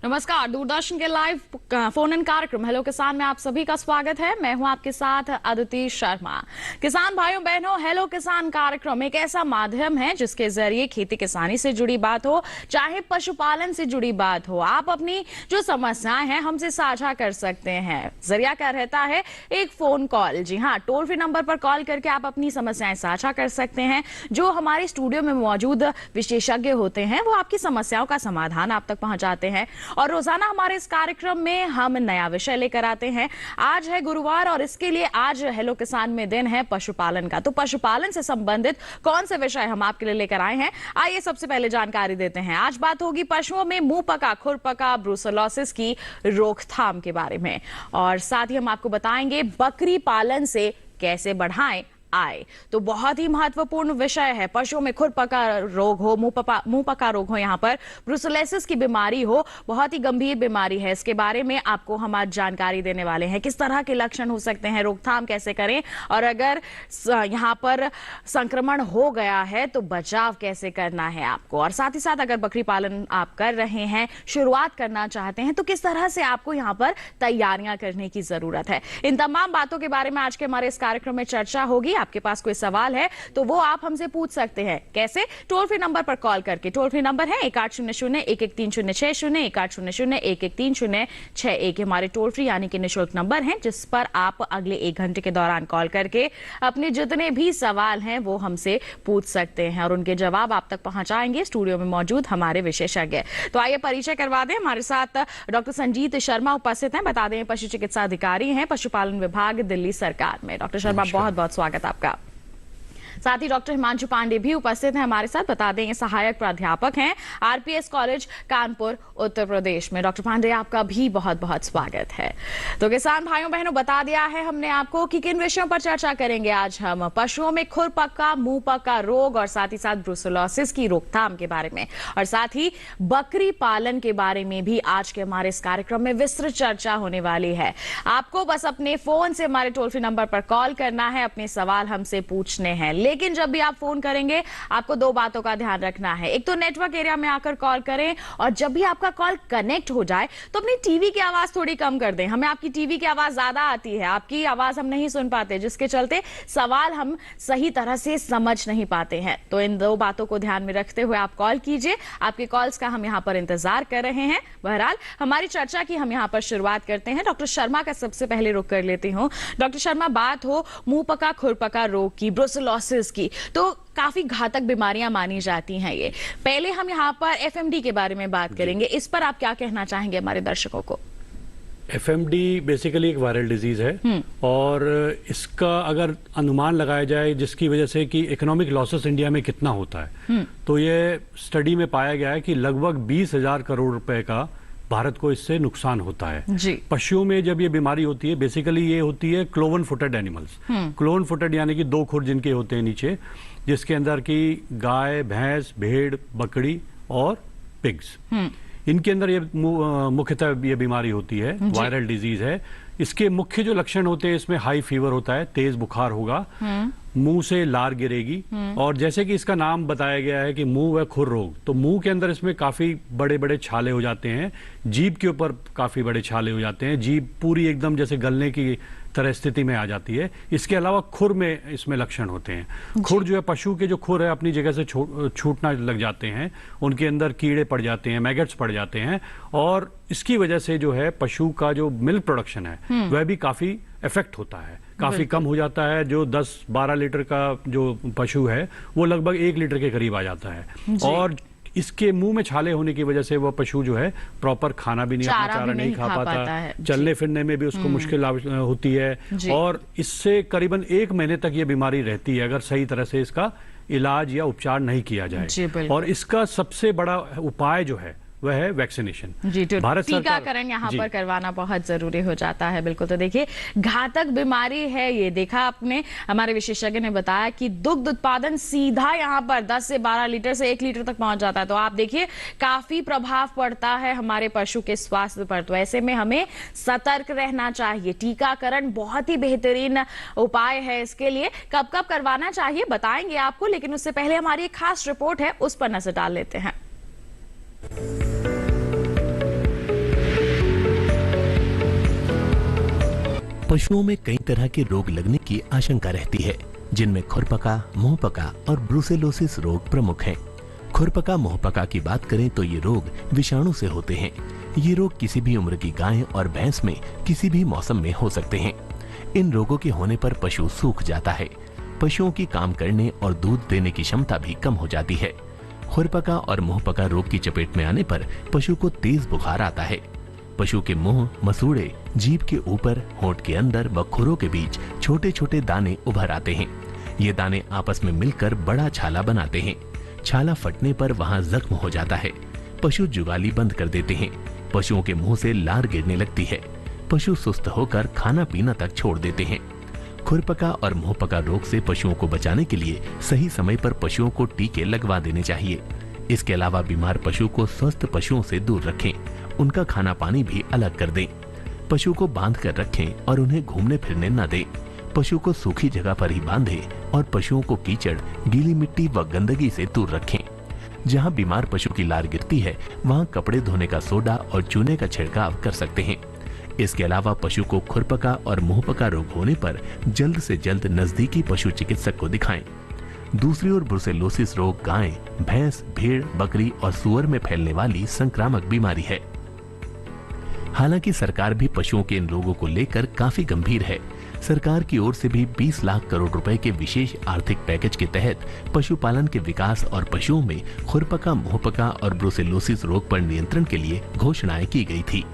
नमस्कार, दूरदर्शन के live phone in कार्यक्रम हेलो किसान में आप सभी का स्वागत है। मैं हूं आपके साथ अदिति शर्मा। किसान भाइयों बहनों, हेलो किसान कार्यक्रम एक ऐसा माध्यम है जिसके जरिए खेती किसानी से जुड़ी बात हो, चाहे पशुपालन से जुड़ी बात हो, आप अपनी जो समस्याएं हैं हमसे साझा कर सकते हैं। जरिया क्या रहता है? एक फोन कॉल। जी हाँ, टोल फ्री नंबर पर कॉल करके आप अपनी समस्याएं साझा कर सकते हैं। जो हमारे स्टूडियो में मौजूद विशेषज्ञ होते हैं वो आपकी समस्याओं का समाधान आप तक पहुंचाते हैं। और रोजाना हमारे इस कार्यक्रम में हम नया विषय लेकर आते हैं। आज है गुरुवार और इसके लिए आज हेलो किसान में दिन है पशुपालन का। तो पशुपालन से संबंधित कौन से विषय हम आपके लिए लेकर आए हैं, आइए सबसे पहले जानकारी देते हैं। आज बात होगी पशुओं में मुंह पका, खुर पका, ब्रूसेलोसिस की रोकथाम के बारे में, और साथ ही हम आपको बताएंगे बकरी पालन से कैसे बढ़ाएं आए। तो बहुत ही महत्वपूर्ण विषय है। पशुओं में खुरपका रोग हो, मुंह पका रोग हो, यहाँ पर ब्रूसेलोसिस की बीमारी हो, बहुत ही गंभीर बीमारी है। इसके बारे में आपको हम आज जानकारी देने वाले हैं। किस तरह के लक्षण हो सकते हैं, रोकथाम कैसे करें, और अगर यहाँ पर संक्रमण हो गया है तो बचाव कैसे करना है आपको। और साथ ही साथ अगर बकरी पालन आप कर रहे हैं, शुरुआत करना चाहते हैं, तो किस तरह से आपको यहाँ पर तैयारियां करने की जरूरत है। इन तमाम बातों के बारे में आज के हमारे इस कार्यक्रम में चर्चा होगी। आपके पास कोई सवाल है तो वो आप हमसे पूछ सकते हैं। कैसे? टोल फ्री नंबर पर कॉल करके। टोल फ्री नंबर है 1800-113060, 1800-113061। हमारे टोल फ्री यानी कि निःशुल्क नंबर है जिस पर आप अगले 1 घंटे के दौरान कॉल करके अपने जितने भी सवाल हैं वो हमसे पूछ सकते हैं और उनके जवाब आप तक पहुंचाएंगे स्टूडियो में मौजूद हमारे विशेषज्ञ। तो आइए परिचय करवा दें। हमारे साथ डॉक्टर संजीत शर्मा उपस्थित हैं। बता दें पशु चिकित्सा अधिकारी हैं पशुपालन विभाग दिल्ली सरकार में। डॉक्टर शर्मा, बहुत बहुत स्वागत आपका। साथ ही डॉक्टर हिमांशु पांडे भी उपस्थित हैं हमारे साथ। बता दें ये सहायक प्राध्यापक हैं आरपीएस कॉलेज कानपुर उत्तर प्रदेश में। डॉक्टर पांडे, आपका भी बहुत बहुत स्वागत है। तो किसान भाइयों बहनों, बता दिया है हमने आपको कि किन विषयों पर चर्चा करेंगे आज हम। पशुओं में खुरपका, मुंह पका रोग और साथ ही साथ ब्रूसेलोसिस की रोकथाम के बारे में, और साथ ही बकरी पालन के बारे में भी आज के हमारे इस कार्यक्रम में विस्तृत चर्चा होने वाली है। आपको बस अपने फोन से हमारे टोल फ्री नंबर पर कॉल करना है, अपने सवाल हमसे पूछने हैं। लेकिन जब भी आप फोन करेंगे आपको 2 बातों का ध्यान रखना है। एक तो नेटवर्क एरिया में आकर कॉल करें, और जब भी आपका कॉल कनेक्ट हो जाए तो अपनी टीवी की आवाज थोड़ी कम कर दें। हमें आपकी टीवी की आवाज ज्यादा आती है, आपकी आवाज हम नहीं सुन पाते, जिसके चलते सवाल हम सही तरह से समझ नहीं पाते हैं। तो इन 2 बातों को ध्यान में रखते हुए आप कॉल कीजिए। आपके कॉल्स का हम यहाँ पर इंतजार कर रहे हैं। बहरहाल हमारी चर्चा की हम यहाँ पर शुरुआत करते हैं। डॉक्टर शर्मा का सबसे पहले रुख कर लेती हूँ। डॉक्टर शर्मा, बात हो मुंह पका खुरपका रोग की, ब्रूसेलोसिस की, तो काफी घातक बीमारियां मानी जाती हैं ये। पहले हम यहाँ पर एफएमडी के बारे में बात करेंगे। इस पर आप क्या कहना चाहेंगे हमारे दर्शकों को? एफएमडी बेसिकली एक वायरल डिजीज है और इसका अगर अनुमान लगाया जाए जिसकी वजह से कि इकोनॉमिक लॉसेस इंडिया में कितना होता है, तो ये स्टडी में पाया गया है कि लगभग 20,000 करोड़ रुपए का भारत को इससे नुकसान होता है। पशुओं में जब ये बीमारी होती है, बेसिकली ये होती है cloven footed animals. Cloven footed यानी कि 2 खुर जिनके होते हैं नीचे, जिसके अंदर की गाय, भैंस, भेड़, बकरी और पिग्स, इनके अंदर ये मुख्यतः ये बीमारी होती है। वायरल डिजीज है। इसके मुख्य जो लक्षण होते हैं, इसमें हाई फीवर होता है, तेज बुखार होगा, मुंह से लार गिरेगी, और जैसे कि इसका नाम बताया गया है कि मुंह व खुर रोग, तो मुंह के अंदर इसमें काफी बड़े बड़े छाले हो जाते हैं, जीभ के ऊपर काफी बड़े छाले हो जाते हैं, जीभ पूरी एकदम जैसे गलने की तरह स्थिति में आ जाती है। इसके अलावा खुर में इसमें लक्षण होते हैं। खुर जो है, पशु के जो खुर है अपनी जगह से छूटना लग जाते हैं, उनके अंदर कीड़े पड़ जाते हैं, मैगट्स पड़ जाते हैं, और इसकी वजह से जो है पशु का जो मिल्क प्रोडक्शन है वह भी काफी इफेक्ट होता है, काफी कम हो जाता है। जो 10-12 लीटर का जो पशु है वो लगभग 1 लीटर के करीब आ जाता है। और इसके मुंह में छाले होने की वजह से वो पशु जो है प्रॉपर खाना भी नहीं, अपना चारा नहीं खा पाता, चलने फिरने में भी उसको मुश्किल होती है, और इससे करीबन 1 महीने तक ये बीमारी रहती है अगर सही तरह से इसका इलाज या उपचार नहीं किया जाए। और इसका सबसे बड़ा उपाय जो है वह है वैक्सीनेशन। जी, तो टीकाकरण यहाँ पर करवाना बहुत जरूरी हो जाता है। बिल्कुल। तो देखिए, घातक बीमारी है ये, देखा आपने, हमारे विशेषज्ञ ने बताया कि दुग्ध उत्पादन सीधा यहाँ पर 10 से 12 लीटर से 1 लीटर तक पहुंच जाता है। तो आप देखिए काफी प्रभाव पड़ता है हमारे पशु के स्वास्थ्य पर। तो ऐसे में हमें सतर्क रहना चाहिए। टीकाकरण बहुत ही बेहतरीन उपाय है इसके लिए। कब कब करवाना चाहिए बताएंगे आपको, लेकिन उससे पहले हमारी एक खास रिपोर्ट है, उस पर नजर डाल लेते हैं। पशुओं में कई तरह के रोग लगने की आशंका रहती है, जिनमें खुरपका, मुंहपका और ब्रुसेलोसिस रोग प्रमुख हैं। खुरपका मुंहपका की बात करें तो ये रोग विषाणु से होते हैं। ये रोग किसी भी उम्र की गाय और भैंस में किसी भी मौसम में हो सकते हैं। इन रोगों के होने पर पशु सूख जाता है। पशुओं की काम करने और दूध देने की क्षमता भी कम हो जाती है। खुरपका और मुंहपका रोग की चपेट में आने पर पशु को तेज बुखार आता है। पशु के मुंह, मसूड़े, जीभ के ऊपर, होंठ के अंदर व खुरों के बीच छोटे छोटे दाने उभर आते हैं। ये दाने आपस में मिलकर बड़ा छाला बनाते हैं। छाला फटने पर वहां जख्म हो जाता है। पशु जुगाली बंद कर देते हैं। पशुओं के मुंह से लार गिरने लगती है। पशु सुस्त होकर खाना पीना तक छोड़ देते हैं। खुरपका और मुंहपका रोग से पशुओं को बचाने के लिए सही समय पर पशुओं को टीके लगवा देने चाहिए। इसके अलावा बीमार पशु को स्वस्थ पशुओं से दूर रखें। उनका खाना पानी भी अलग कर दें। पशु को बांध कर रखें और उन्हें घूमने फिरने न दें। पशु को सूखी जगह पर ही बांधें और पशुओं को कीचड़, गीली मिट्टी व गंदगी से दूर रखें। जहां बीमार पशु की लार गिरती है वहां कपड़े धोने का सोडा और चूने का छिड़काव कर सकते हैं। इसके अलावा पशु को खुरपका और मुंहपका रोग होने पर जल्द से जल्द नजदीकी पशु चिकित्सक को दिखाएं। दूसरी ओर ब्रुसेलोसिस रोग गाय, भैंस, भेड़, बकरी और सुअर में फैलने वाली संक्रामक बीमारी है। हालांकि सरकार भी पशुओं के इन रोगों को लेकर काफी गंभीर है। सरकार की ओर से भी 20 लाख करोड़ रुपए के विशेष आर्थिक पैकेज के तहत पशुपालन के विकास और पशुओं में खुरपका, मुंहपका और ब्रुसेलोसिस रोग पर नियंत्रण के लिए घोषणाएं की गई थी।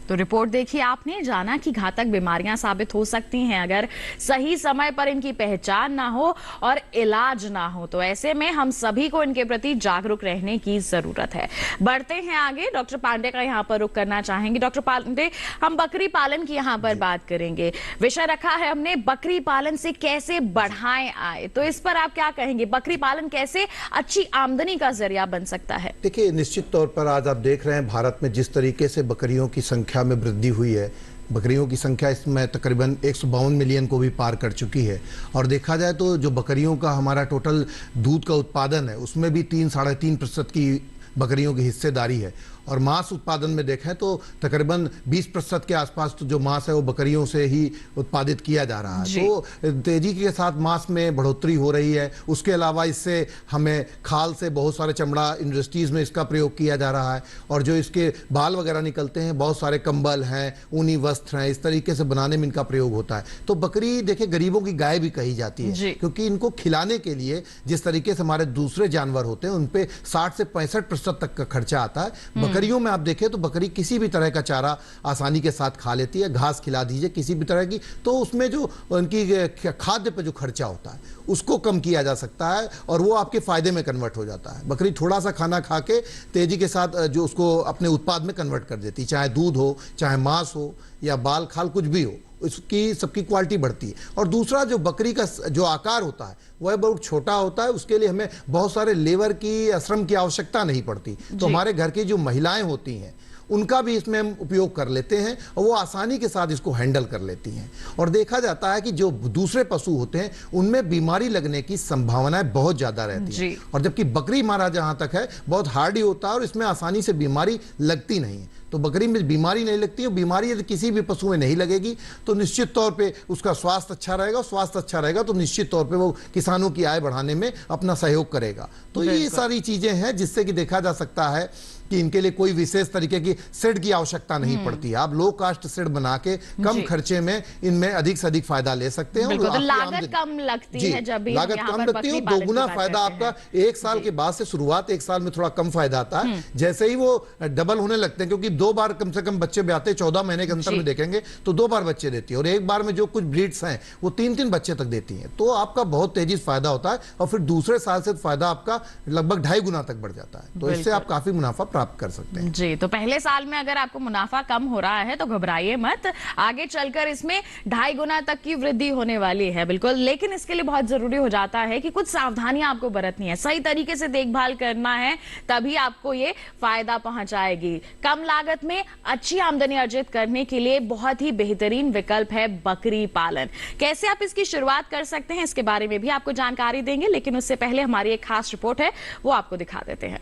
तो रिपोर्ट देखी आपने, जाना कि घातक बीमारियां साबित हो सकती हैं अगर सही समय पर इनकी पहचान ना हो और इलाज ना हो। तो ऐसे में हम सभी को इनके प्रति जागरूक रहने की जरूरत है। बढ़ते हैं आगे, डॉक्टर पांडे का यहाँ पर रुख करना चाहेंगे। डॉक्टर पांडे, हम बकरी पालन की यहाँ पर बात करेंगे। विषय रखा है हमने बकरी पालन से कैसे बढ़ाएं आय, तो इस पर आप क्या कहेंगे? बकरी पालन कैसे अच्छी आमदनी का जरिया बन सकता है? देखिए, निश्चित तौर पर आज आप देख रहे हैं भारत में जिस तरीके से बकरियों की संख्या में वृद्धि हुई है। बकरियों की संख्या इसमें तकरीबन 152 मिलियन को भी पार कर चुकी है। और देखा जाए तो जो बकरियों का हमारा टोटल दूध का उत्पादन है उसमें भी 3-3.5% की बकरियों की हिस्सेदारी है। और मांस उत्पादन में देखें तो तकरीबन 20% के आसपास तो जो मांस है वो बकरियों से ही उत्पादित किया जा रहा है। तो तेजी के साथ मांस में बढ़ोतरी हो रही है। उसके अलावा इससे हमें खाल से बहुत सारे चमड़ा इंडस्ट्रीज में इसका प्रयोग किया जा रहा है। और जो इसके बाल वगैरह निकलते हैं, बहुत सारे कंबल हैं, ऊनी वस्त्र हैं, इस तरीके से बनाने में इनका प्रयोग होता है। तो बकरी देखिए गरीबों की गाय भी कही जाती है, क्योंकि इनको खिलाने के लिए जिस तरीके से हमारे दूसरे जानवर होते हैं उन पे 60 से 65% तक का खर्चा आता है। बकरियों में आप देखें तो बकरी किसी भी तरह का चारा आसानी के साथ खा लेती है। घास खिला दीजिए किसी भी तरह की, तो उसमें जो उनकी खाद्य पे जो खर्चा होता है उसको कम किया जा सकता है और वो आपके फायदे में कन्वर्ट हो जाता है। बकरी थोड़ा सा खाना खा के तेजी के साथ जो उसको अपने उत्पाद में कन्वर्ट कर देती है, चाहे दूध हो, चाहे मांस हो या बाल खाल कुछ भी हो, उसकी सबकी क्वालिटी बढ़ती है। और दूसरा जो बकरी का जो आकार होता है वह बहुत छोटा होता है। उसके लिए हमें बहुत सारे लेबर की, श्रम की आवश्यकता नहीं पड़ती। तो हमारे घर की जो महिलाएं होती हैं उनका भी इसमें हम उपयोग कर लेते हैं और वो आसानी के साथ इसको हैंडल कर लेती हैं। और देखा जाता है कि जो दूसरे पशु होते हैं उनमें बीमारी लगने की संभावनाएं बहुत ज्यादा रहती है। और जबकि बकरी हमारा जहां तक है बहुत हार्डी होता है और इसमें आसानी से बीमारी लगती नहीं है। तो बकरी में बीमारी नहीं लगती है। बीमारी यदि किसी भी पशु में नहीं लगेगी तो निश्चित तौर पे उसका स्वास्थ्य अच्छा रहेगा। स्वास्थ्य अच्छा रहेगा तो निश्चित तौर पे वो किसानों की आय बढ़ाने में अपना सहयोग करेगा। तो ये सारी चीजें हैं जिससे कि देखा जा सकता है कि इनके लिए कोई विशेष तरीके की शेड की आवश्यकता नहीं पड़ती है। आप लो कास्ट शेड बना के कम खर्चे में इनमें अधिक से अधिक फायदा ले सकते हैं। तो लागत कम लगती है, जब भी लागत कम लगती है, दोगुना फायदा आपका 1 साल के बाद से। शुरुआत 1 साल में थोड़ा कम फायदा आता है, जैसे ही वो डबल होने लगते हैं, क्योंकि 2 बार कम से कम बच्चे भी आते हैं। 14 महीने के अंतर में देखेंगे तो 2 बार बच्चे देती है और एक बार में जो कुछ ब्रीड्स हैं वो 3-3 बच्चे तक देती हैं। तो आपका बहुत तेजी से फायदा होता है और फिर दूसरे साल से फायदा आपका लगभग 2.5 गुना तक बढ़ जाता है। तो इससे आप काफी मुनाफा प्राप्त कर सकते हैं। जी, तो पहले साल में अगर आपको मुनाफा कम हो रहा है तो घबराइए मत, आगे चलकर इसमें 2.5 गुना तक की वृद्धि होने वाली है। बिल्कुल, लेकिन इसके लिए बहुत जरूरी हो जाता है कि कुछ सावधानियां आपको बरतनी है, सही तरीके से देखभाल करना है, तभी आपको ये फायदा पहुंचाएगी। कम लागत में अच्छी आमदनी अर्जित करने के लिए बहुत ही बेहतरीन विकल्प है बकरी पालन। कैसे आप इसकी शुरुआत कर सकते हैं इसके बारे में भी आपको जानकारी देंगे, लेकिन उससे पहले हमारी एक खास रिपोर्ट है वो आपको दिखा देते हैं।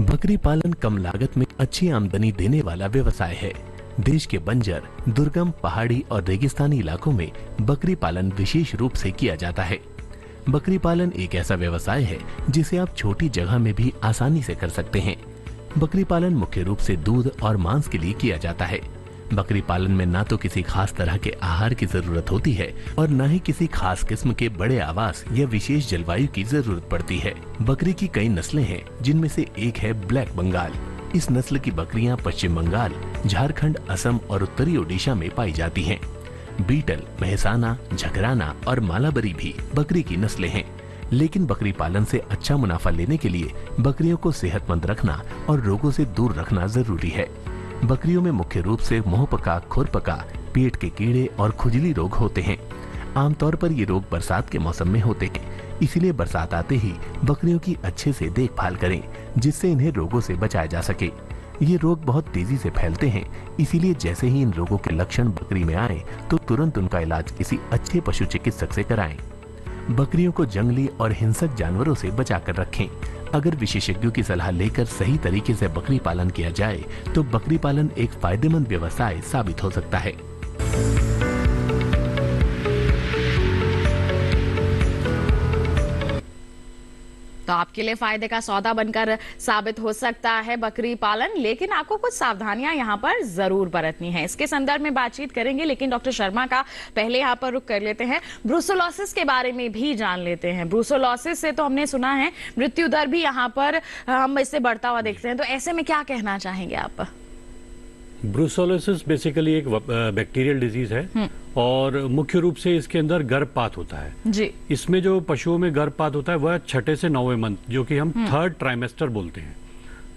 बकरी पालन कम लागत में अच्छी आमदनी देने वाला व्यवसाय है। देश के बंजर, दुर्गम, पहाड़ी और रेगिस्तानी इलाकों में बकरी पालन विशेष रूप से किया जाता है। बकरी पालन एक ऐसा व्यवसाय है जिसे आप छोटी जगह में भी आसानी से कर सकते हैं। बकरी पालन मुख्य रूप से दूध और मांस के लिए किया जाता है। बकरी पालन में ना तो किसी खास तरह के आहार की जरूरत होती है और न ही किसी खास किस्म के बड़े आवास या विशेष जलवायु की जरूरत पड़ती है। बकरी की कई नस्लें हैं, जिनमें से एक है ब्लैक बंगाल। इस नस्ल की बकरियां पश्चिम बंगाल, झारखंड, असम और उत्तरी ओडिशा में पाई जाती हैं। बीटल, मेहसाना, झकराना और मालाबरी भी बकरी की नस्लें हैं। लेकिन बकरी पालन से अच्छा मुनाफा लेने के लिए बकरियों को सेहतमंद रखना और रोगों से दूर रखना जरूरी है। बकरियों में मुख्य रूप से मुंहपका, खुरपका, पेट के कीड़े और खुजली रोग होते हैं। आमतौर पर ये रोग बरसात के मौसम में होते हैं, इसीलिए बरसात आते ही बकरियों की अच्छे से देखभाल करें, जिससे इन्हें रोगों से बचाया जा सके। ये रोग बहुत तेजी से फैलते हैं, इसीलिए जैसे ही इन रोगों के लक्षण बकरी में आए तो तुरंत उनका इलाज किसी अच्छे पशु चिकित्सक से कराएं। बकरियों को जंगली और हिंसक जानवरों से बचाकर रखें। अगर विशेषज्ञों की सलाह लेकर सही तरीके से बकरी पालन किया जाए तो बकरी पालन एक फायदेमंद व्यवसाय साबित हो सकता है। तो आपके लिए फायदे का सौदा बनकर साबित हो सकता है बकरी पालन, लेकिन आपको कुछ सावधानियां यहाँ पर जरूर बरतनी है। इसके संदर्भ में बातचीत करेंगे, लेकिन डॉक्टर शर्मा का पहले यहाँ पर रुक कर लेते हैं। ब्रूसेलोसिस के बारे में भी जान लेते हैं। ब्रूसेलोसिस से तो हमने सुना है मृत्यु दर भी यहाँ पर हम इससे बढ़ता हुआ देखते हैं, तो ऐसे में क्या कहना चाहेंगे आप? ब्रूसेलोसिस बेसिकली एक बैक्टीरियल डिजीज है और मुख्य रूप से इसके अंदर गर्भपात होता है जी। इसमें जो पशुओं में गर्भपात होता है वह 6 से 9वें मंथ, जो कि हम थर्ड ट्राइमेस्टर बोलते हैं।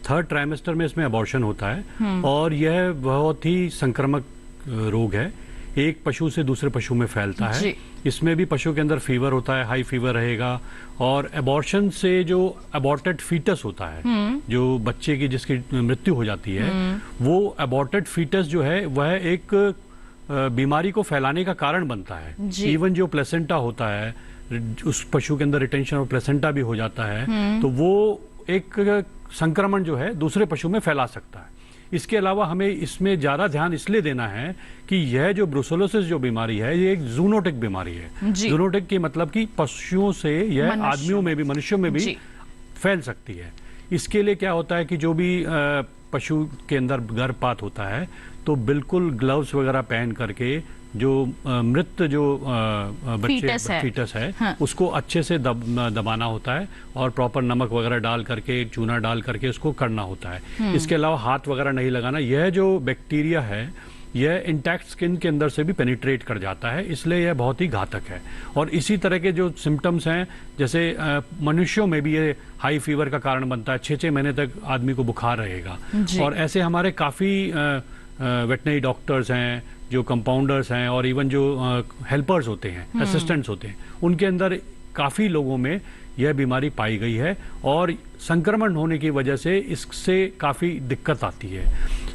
थर्ड ट्राइमेस्टर में इसमें अबॉर्शन होता है और यह बहुत ही संक्रामक रोग है, एक पशु से दूसरे पशु में फैलता है। इसमें भी पशु के अंदर फीवर होता है, हाई फीवर रहेगा, और एबॉर्शन से जो अबॉर्टेड फीटस होता है, जो बच्चे की जिसकी मृत्यु हो जाती है, वो अबॉर्टेड फीटस जो है वह एक बीमारी को फैलाने का कारण बनता है। इवन जो प्लेसेंटा होता है, उस पशु के अंदर रिटेंशन ऑफ प्लेसेंटा भी हो जाता है, तो वो एक संक्रमण जो है दूसरे पशु में फैला सकता है। इसके अलावा हमें इसमें ज्यादा ध्यान इसलिए देना है कि यह जो ब्रूसेलोसिस जो बीमारी है, ये एक जूनोटिक बीमारी है। जूनोटिक की मतलब कि पशुओं से यह आदमियों में भी, मनुष्यों में भी फैल सकती है। इसके लिए क्या होता है कि जो भी पशु के अंदर गर्भपात होता है तो बिल्कुल ग्लव्स वगैरह पहन करके जो मृत जो बच्चे फीटस है हाँ। उसको अच्छे से दबाना होता है और प्रॉपर नमक वगैरह डाल करके, चूना डाल करके उसको करना होता है। इसके अलावा हाथ वगैरह नहीं लगाना। यह जो बैक्टीरिया है यह इंटैक्ट स्किन के अंदर से भी पेनिट्रेट कर जाता है, इसलिए यह बहुत ही घातक है। और इसी तरह के जो सिम्टम्स हैं, जैसे मनुष्यों में भी ये हाई फीवर का कारण बनता है, 6-6 महीने तक आदमी को बुखार रहेगा। और ऐसे हमारे काफ़ी वेटनरी डॉक्टर्स हैं, जो कंपाउंडर्स हैं और इवन जो हेल्पर्स होते हैं, असिस्टेंट्स होते हैं, उनके अंदर काफ़ी लोगों में यह बीमारी पाई गई है और संक्रमण होने की वजह से इससे काफ़ी दिक्कत आती है।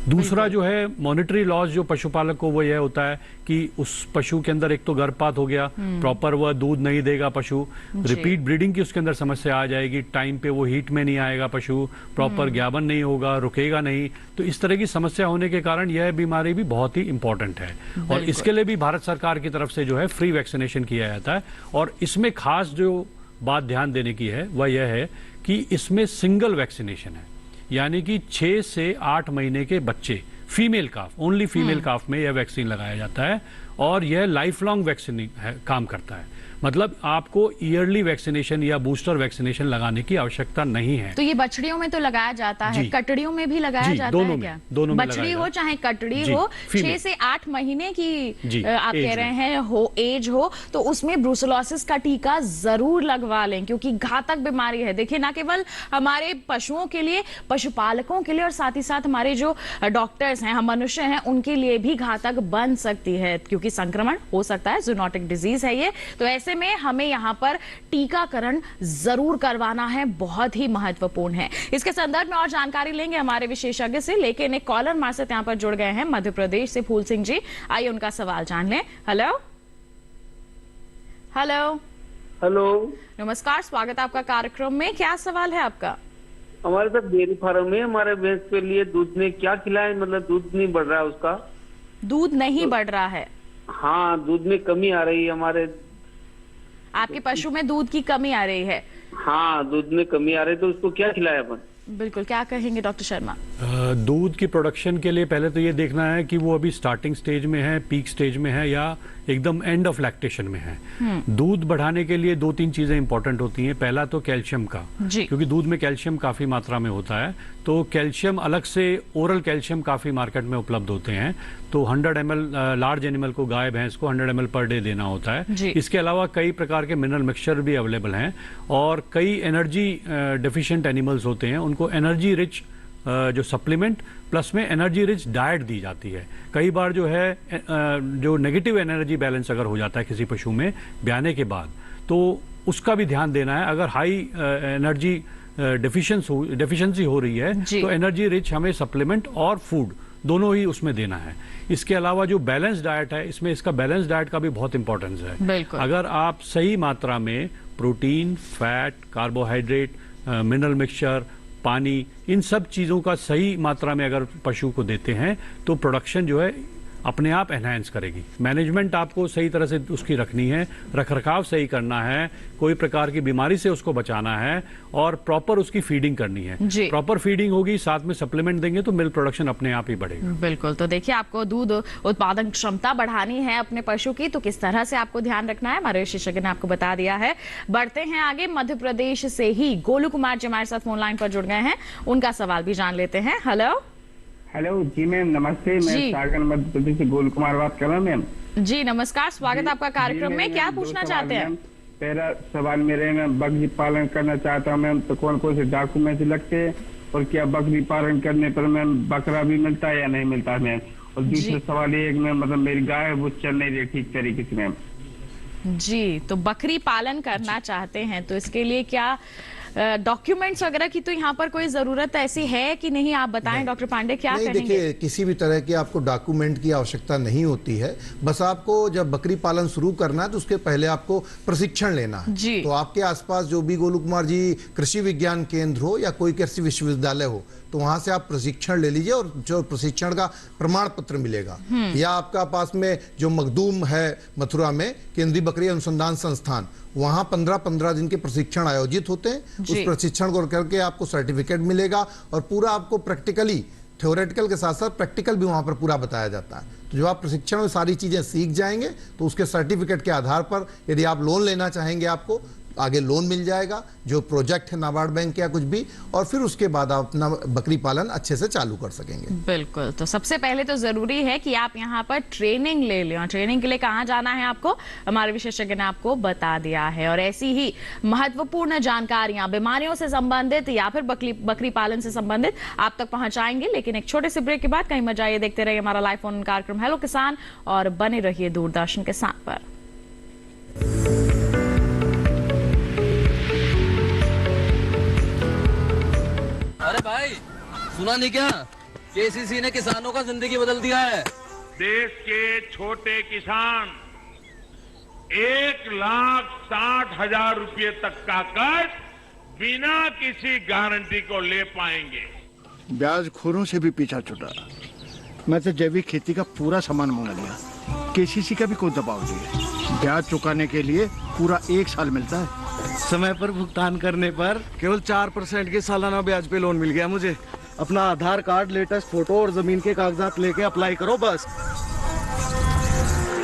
दूसरा जो है मॉनिटरी लॉस जो पशुपालक को वो यह होता है कि उस पशु के अंदर एक तो गर्भपात हो गया, प्रॉपर वह दूध नहीं देगा पशु, रिपीट ब्रीडिंग की उसके अंदर समस्या आ जाएगी, टाइम पे वो हीट में नहीं आएगा पशु, प्रॉपर ज्ञापन नहीं होगा, रुकेगा नहीं, तो इस तरह की समस्या होने के कारण यह बीमारी भी बहुत ही इंपॉर्टेंट है। और इसके लिए भी भारत सरकार की तरफ से जो है फ्री वैक्सीनेशन किया जाता है। और इसमें खास जो बात ध्यान देने की है वह यह है कि इसमें सिंगल वैक्सीनेशन है, यानी कि 6 से 8 महीने के बच्चे, फीमेल काफ, ओनली फीमेल काफ में यह वैक्सीन लगाया जाता है और यह लाइफ लॉन्ग वैक्सीन काम करता है। मतलब आपको ईयरली वैक्सीनेशन या बूस्टर वैक्सीनेशन लगाने की आवश्यकता नहीं है। तो ये बछड़ियों में तो लगाया जाता है, कटड़ियों में भी लगाया जाता है क्या? दोनों में बछड़ी हो चाहे कटड़ी हो, 6 से 8 महीने की आप कह रहे हैं हो एज हो, तो उसमें ब्रूसेलोसिस का टीका जरूर लगवा लें, क्योंकि घातक बीमारी है। देखिए, ना केवल हमारे पशुओं के लिए, पशुपालकों के लिए, और साथ ही साथ हमारे जो डॉक्टर्स हैं, हम मनुष्य हैं, उनके लिए भी घातक बन सकती है, क्योंकि संक्रमण हो सकता है, जूनोटिक डिजीज है ये। तो ऐसे में हमें यहां पर टीकाकरण जरूर करवाना है, बहुत ही महत्वपूर्ण है। इसके संदर्भ में और जानकारी लेंगे हमारे विशेषज्ञ से, लेकिन एक कॉलर हमारे साथ यहां पर जुड़ गए हैं मध्य प्रदेश से, फूल सिंह जी। आइए उनका सवाल जान लें। Hello hello. हेलो, नमस्कार, स्वागत है आपका कार्यक्रम में। क्या सवाल है आपका? हमारे साथ डेयरी फार्म है, हमारे भैंस के लिए दूध में क्या खिलाएं, मतलब दूध नहीं बढ़ रहा है उसका। दूध नहीं बढ़ रहा है? हाँ, दूध में कमी आ रही है हमारे। आपके पशु में दूध की कमी आ रही है? हाँ, दूध में कमी आ रही है, तो उसको क्या खिलाए अपन? बिल्कुल, क्या कहेंगे डॉक्टर शर्मा? दूध की प्रोडक्शन के लिए पहले तो ये देखना है कि वो अभी स्टार्टिंग स्टेज में है, पीक स्टेज में है, या एकदम एंड ऑफ लैक्टेशन में है। दूध बढ़ाने के लिए 2-3 चीजें इंपॉर्टेंट होती हैं। पहला तो कैल्शियम का, क्योंकि दूध में कैल्शियम काफी मात्रा में होता है, तो कैल्शियम अलग से ओरल कैल्शियम काफी मार्केट में उपलब्ध होते हैं। तो 100 ml लार्ज एनिमल को, गाय भैंस को 100 ml पर डे देना होता है। इसके अलावा कई प्रकार के मिनरल मिक्सचर भी अवेलेबल हैं, और कई एनर्जी डेफिशिएंट एनिमल्स होते हैं, उनको एनर्जी रिच जो सप्लीमेंट प्लस में एनर्जी रिच डाइट दी जाती है। कई बार जो है जो नेगेटिव एनर्जी बैलेंस अगर हो जाता है किसी पशु में ब्याने के बाद, तो उसका भी ध्यान देना है। अगर हाई एनर्जी डेफिशिएंसी हो रही है तो एनर्जी रिच हमें सप्लीमेंट और फूड दोनों ही उसमें देना है। इसके अलावा जो बैलेंस डाइट है, इसमें इसका बैलेंस डाइट का भी बहुत इंपॉर्टेंस है। अगर आप सही मात्रा में protein, fat, carbohydrate, mineral mixture, पानी, इन सब चीजों का सही मात्रा में अगर पशु को देते हैं तो प्रोडक्शन जो है अपने आप एनहांस करेगी। मैनेजमेंट आपको सही तरह से उसकी रखनी है, रखरखाव सही करना है, कोई प्रकार की बीमारी से उसको बचाना है, और प्रॉपर उसकी फीडिंग करनी है। प्रॉपर फीडिंग होगी, साथ में सप्लीमेंट देंगे तो मिल्क प्रोडक्शन अपने आप ही बढ़ेगा। बिल्कुल। तो देखिए, आपको दूध उत्पादन क्षमता बढ़ानी है अपने पशु की, तो किस तरह से आपको ध्यान रखना है हमारे विशेषज्ञ ने आपको बता दिया है। बढ़ते हैं आगे। मध्य प्रदेश से ही गोलू कुमार जी हमारे साथ फोन लाइन पर जुड़ गए हैं, उनका सवाल भी जान लेते हैं। हेलो। हेलो जी मैम, नमस्ते। मैं सागर मध्य प्रदेश से गोलू कुमार बात कर रहा हूँ मैम। जी नमस्कार, स्वागत आपका कार्यक्रम में। क्या पूछना चाहते हैं? पहला सवाल मेरे में, बकरी पालन करना चाहता हूँ मैम, तो कौन कौन से डॉक्यूमेंट लगते हैं, और क्या बकरी पालन करने पर मैम बकरा भी मिलता है या नहीं मिलता है मैम? और दूसरा सवाल ये है, मतलब मेरी गाय वो चल नहीं रही ठीक तरीके से मैम। जी, तो बकरी पालन करना चाहते हैं, तो इसके लिए क्या डॉक्यूमेंट्स वगैरह की तो यहाँ पर कोई जरूरत ऐसी है कि नहीं, आप बताएं डॉक्टर पांडे, क्या कहेंगे? देखिए, किसी भी तरह की आपको डॉक्यूमेंट की आवश्यकता नहीं होती है। बस आपको जब बकरी पालन शुरू करना है तो उसके पहले आपको प्रशिक्षण लेना है। तो आपके आसपास जो भी गोलू कुमार जी कृषि विज्ञान केंद्र हो या कोई कृषि विश्वविद्यालय हो, तो वहां से आप प्रशिक्षण ले लीजिए, और जो प्रशिक्षण का प्रमाण पत्र मिलेगा, या आपका पास में जो मखदूम है मथुरा में केंद्रीय बकरी अनुसंधान संस्थान, वहां 15-15 दिन के प्रशिक्षण आयोजित होते हैं। उस प्रशिक्षण को करके आपको सर्टिफिकेट मिलेगा, और पूरा आपको प्रैक्टिकली, थ्योरेटिकल के साथ साथ प्रैक्टिकल भी वहां पर पूरा बताया जाता है। तो जब आप प्रशिक्षण में सारी चीजें सीख जाएंगे तो उसके सर्टिफिकेट के आधार पर यदि आप लोन लेना चाहेंगे, आपको आगे लोन मिल जाएगा, जो प्रोजेक्ट है नाबार्ड बैंक या कुछ भी, और फिर उसके बाद आप अपना बकरी पालन अच्छे से चालू कर सकेंगे। बिल्कुल। तो सबसे पहले तो जरूरी है कि आप यहाँ पर ट्रेनिंग ले लें, और ट्रेनिंग के लिए कहाँ जाना है आपको, हमारे विशेषज्ञ ने आपको बता दिया है। और ऐसी ही महत्वपूर्ण जानकारियां बीमारियों से संबंधित या फिर बकरी पालन से संबंधित आप तक पहुंचाएंगे, लेकिन एक छोटे से ब्रेक के बाद। कहीं मत जाइए, देखते रहिए हमारा लाइव फोन कार्यक्रम हेलो किसान, और बने रहिए दूरदर्शन के साथ पर। अरे भाई, सुना नहीं क्या? केसीसी ने किसानों का जिंदगी बदल दिया है। देश के छोटे किसान 1,60,000 रुपये तक का कर्ज बिना किसी गारंटी को ले पाएंगे। ब्याज खोरों से भी पीछा छुटा। मैं तो जैविक खेती का पूरा सामान मंगा लिया, केसीसी का भी कोई दबाव नहीं। ब्याज चुकाने के लिए पूरा 1 साल मिलता है। समय पर भुगतान करने पर केवल 4% के सालाना ब्याज पे लोन मिल गया मुझे। अपना आधार कार्ड, लेटेस्ट फोटो और जमीन के कागजात लेके अप्लाई करो बस।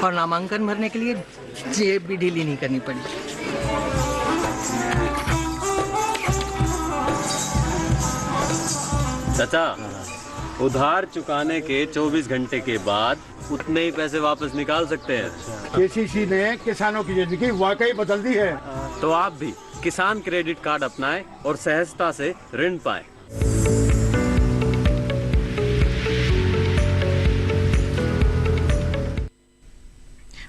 और नामांकन भरने के लिए जेब भी ढीली नहीं करनी पड़ी। चाचा, उधार चुकाने के 24 घंटे के बाद उतने ही पैसे वापस निकाल सकते हैं। केसीसी ने किसानों की जिंदगी वाकई बदल दी है। तो आप भी किसान क्रेडिट कार्ड अपनाएं और सहजता से ऋण पाएं।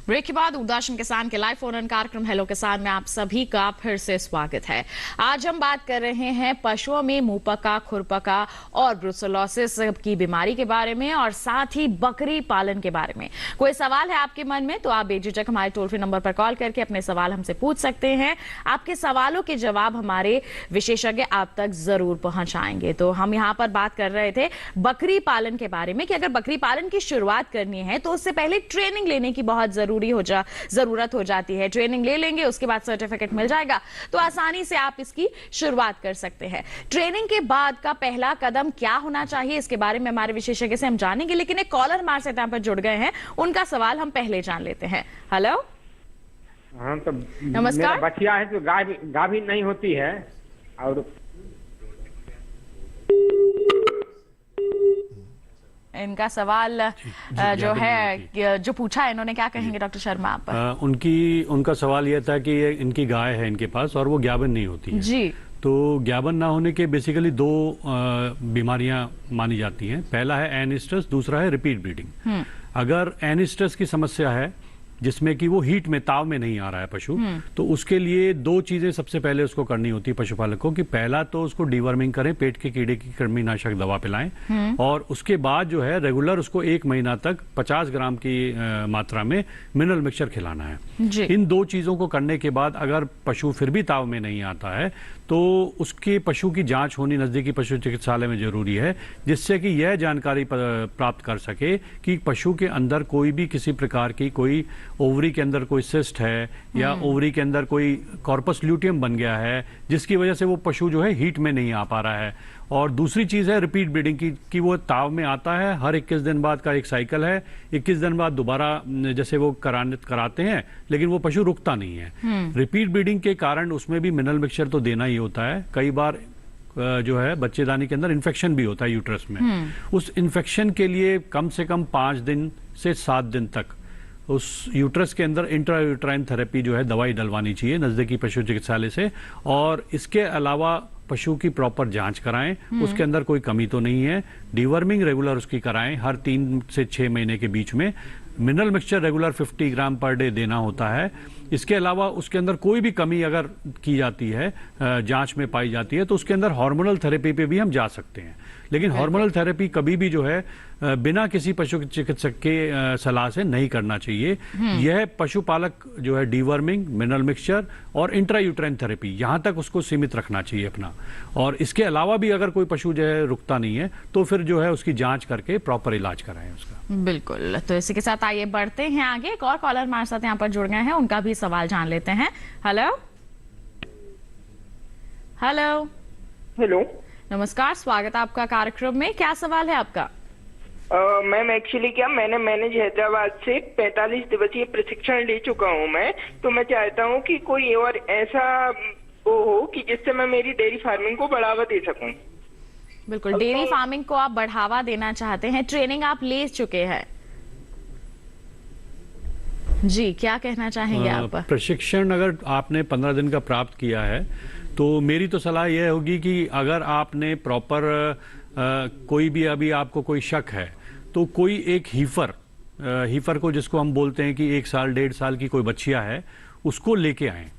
ब्रेक के बाद दूरदर्शन किसान के लाइव फोन इन कार्यक्रम हेलो किसान में आप सभी का फिर से स्वागत है। आज हम बात कर रहे हैं पशुओं में मुंहपका, खुरपका और ब्रुसेलोसिस की बीमारी के बारे में और साथ ही बकरी पालन के बारे में। कोई सवाल है आपके मन में तो आप बेझिझक हमारे टोल फ्री नंबर पर कॉल करके अपने सवाल हमसे पूछ सकते हैं। आपके सवालों के जवाब हमारे विशेषज्ञ आप तक जरूर पहुंचाएंगे। तो हम यहाँ पर बात कर रहे थे बकरी पालन के बारे में कि अगर बकरी पालन की शुरुआत करनी है तो उससे पहले ट्रेनिंग लेने की बहुत जरूरत हो जाती है। ट्रेनिंग ले लेंगे, उसके बाद सर्टिफिकेट मिल जाएगा तो आसानी से आप इसकी शुरुआत कर सकते हैं। ट्रेनिंग के बाद का पहला कदम क्या होना चाहिए, इसके बारे में हमारे विशेषज्ञ से हम जानेंगे। लेकिन एक कॉलर हमारे साथ यहाँ पर जुड़ गए हैं, उनका सवाल हम पहले जान लेते हैं। हेलो, हाँ, तो नमस्कार। बछिया है तो गाय भी नहीं होती है और इनका सवाल जो है जो पूछा है इन्होंने, क्या कहेंगे डॉक्टर शर्मा आप? उनका सवाल यह था कि इनकी गाय है इनके पास और वो ग्याबन नहीं होती है जी। तो ग्याबन ना होने के बेसिकली दो बीमारियां मानी जाती हैं। पहला है एनिस्टस, दूसरा है रिपीट ब्रीडिंग। अगर एनिस्टस की समस्या है जिसमें कि वो हीट में, ताव में नहीं आ रहा है पशु, तो उसके लिए दो चीजें सबसे पहले उसको करनी होती है पशुपालक को कि पहला तो उसको डीवर्मिंग करें, पेट के कीड़े की कृमिनाशक दवा पिलाएं और उसके बाद जो है रेगुलर उसको 1 महीना तक 50 ग्राम की मात्रा में मिनरल मिक्सचर खिलाना है। इन दो चीजों को करने के बाद अगर पशु फिर भी ताव में नहीं आता है तो उसके पशु की जांच होनी नजदीकी पशु चिकित्सालय में जरूरी है, जिससे कि यह जानकारी प्राप्त कर सके कि पशु के अंदर कोई भी किसी प्रकार की कोई ओवरी के अंदर कोई सिस्ट है या ओवरी के अंदर कोई कॉर्पस ल्यूटियम बन गया है जिसकी वजह से वो पशु जो है हीट में नहीं आ पा रहा है। और दूसरी चीज है रिपीट ब्रीडिंग की कि वो ताव में आता है, हर 21 दिन बाद का एक साइकिल है, 21 दिन बाद दोबारा जैसे वो कराते हैं लेकिन वो पशु रुकता नहीं है। रिपीट ब्रीडिंग के कारण उसमें भी मिनरल मिक्सचर तो देना ही होता है। कई बार जो है बच्चेदानी के अंदर इन्फेक्शन भी होता है यूट्रस में, उस इन्फेक्शन के लिए कम से कम 5 दिन से 7 दिन तक उस यूट्रस के अंदर इंट्रायूट्राइन थेरेपी जो है दवाई डलवानी चाहिए नजदीकी पशु चिकित्सालय से। और इसके अलावा पशु की प्रॉपर जांच कराएं, उसके अंदर कोई कमी तो नहीं है। डीवर्मिंग रेगुलर उसकी कराएं, हर 3 से 6 महीने के बीच में। मिनरल मिक्सचर रेगुलर 50 ग्राम पर डे देना होता है। इसके अलावा उसके अंदर कोई भी कमी अगर की जाती है, जांच में पाई जाती है, तो उसके अंदर हार्मोनल थेरेपी पे भी हम जा सकते हैं। लेकिन हार्मोनल थेरेपी कभी भी जो है बिना किसी पशु चिकित्सक के सलाह से नहीं करना चाहिए। यह पशुपालक जो है डीवर्मिंग, मिनरल मिक्सचर और इंट्रायूट्राइन थेरेपी यहाँ तक उसको सीमित रखना चाहिए अपना। और इसके अलावा भी अगर कोई पशु जो है रुकता नहीं है तो फिर जो है उसकी जांच करके प्रॉपर इलाज कराएं उसका। बिल्कुल। तो इसी के साथ आइए बढ़ते हैं आगे। एक और कॉलर हमारे साथ यहाँ पर जुड़ गए हैं, उनका भी सवाल जान लेते हैं। हेलो हेलो हेलो, नमस्कार, स्वागत है आपका कार्यक्रम में। क्या सवाल है आपका? मैम एक्चुअली क्या मैंने हैदराबाद से 45 दिवसीय प्रशिक्षण ले चुका हूँ मैं, तो मैं चाहता हूँ कि कोई और ऐसा वो हो कि जिससे मैं मेरी डेयरी फार्मिंग को बढ़ावा दे सकूँ। बिल्कुल, डेयरी फार्मिंग को आप बढ़ावा देना चाहते हैं, ट्रेनिंग आप ले चुके हैं जी, क्या कहना चाहेंगे आप? प्रशिक्षण अगर आपने 15 दिन का प्राप्त किया है तो मेरी तो सलाह यह होगी कि अगर आपने प्रॉपर कोई भी अभी आपको कोई शक है तो कोई एक हीफर को जिसको हम बोलते हैं कि 1 साल 1.5 साल की कोई बच्चिया है उसको लेके आएं।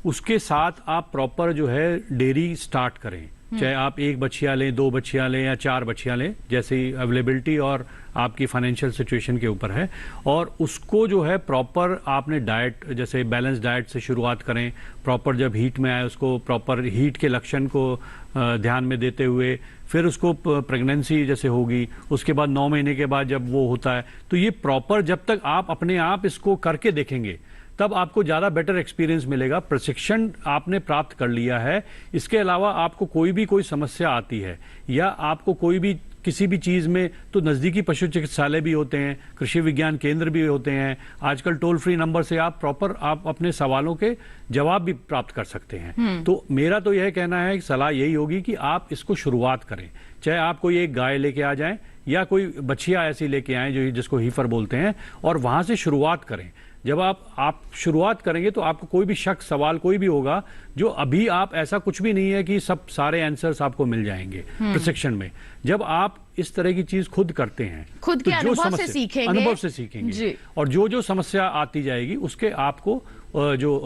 उसके साथ आप प्रॉपर जो है डेयरी स्टार्ट करें, चाहे आप 1 बच्चिया लें, 2 बच्चिया लें या 4 बच्चिया लें, जैसे अवेलेबिलिटी और आपकी फाइनेंशियल सिचुएशन के ऊपर है। और उसको जो है प्रॉपर आपने डाइट, जैसे बैलेंस डाइट से शुरुआत करें। प्रॉपर जब हीट में आए उसको प्रॉपर हीट के लक्षण को ध्यान में देते हुए, फिर उसको प्रेगनेंसी जैसे होगी उसके बाद 9 महीने के बाद जब वो होता है, तो ये प्रॉपर जब तक आप अपने आप इसको करके देखेंगे तब आपको ज्यादा बेटर एक्सपीरियंस मिलेगा। प्रशिक्षण आपने प्राप्त कर लिया है, इसके अलावा आपको कोई समस्या आती है या आपको कोई भी किसी भी चीज में, तो नजदीकी पशु चिकित्सालय भी होते हैं, कृषि विज्ञान केंद्र भी होते हैं। आजकल टोल फ्री नंबर से आप प्रॉपर अपने सवालों के जवाब भी प्राप्त कर सकते हैं। तो मेरा तो यह कहना है कि सलाह यही होगी कि आप इसको शुरुआत करें, चाहे आप कोई एक गाय लेके आ जाएं या कोई बछिया ऐसी लेके आएं जो जिसको हीफर बोलते हैं, और वहां से शुरुआत करें। जब आप शुरुआत करेंगे तो आपको कोई भी शक, सवाल कोई भी होगा, जो अभी आप ऐसा कुछ भी नहीं है कि सब सारे आंसर्स आपको मिल जाएंगे प्रशिक्षण में। जब आप इस तरह की चीज खुद करते हैं, खुद के अनुभव से सीखेंगे, अनुभव से सीखेंगे, और जो समस्या आती जाएगी उसके आपको जो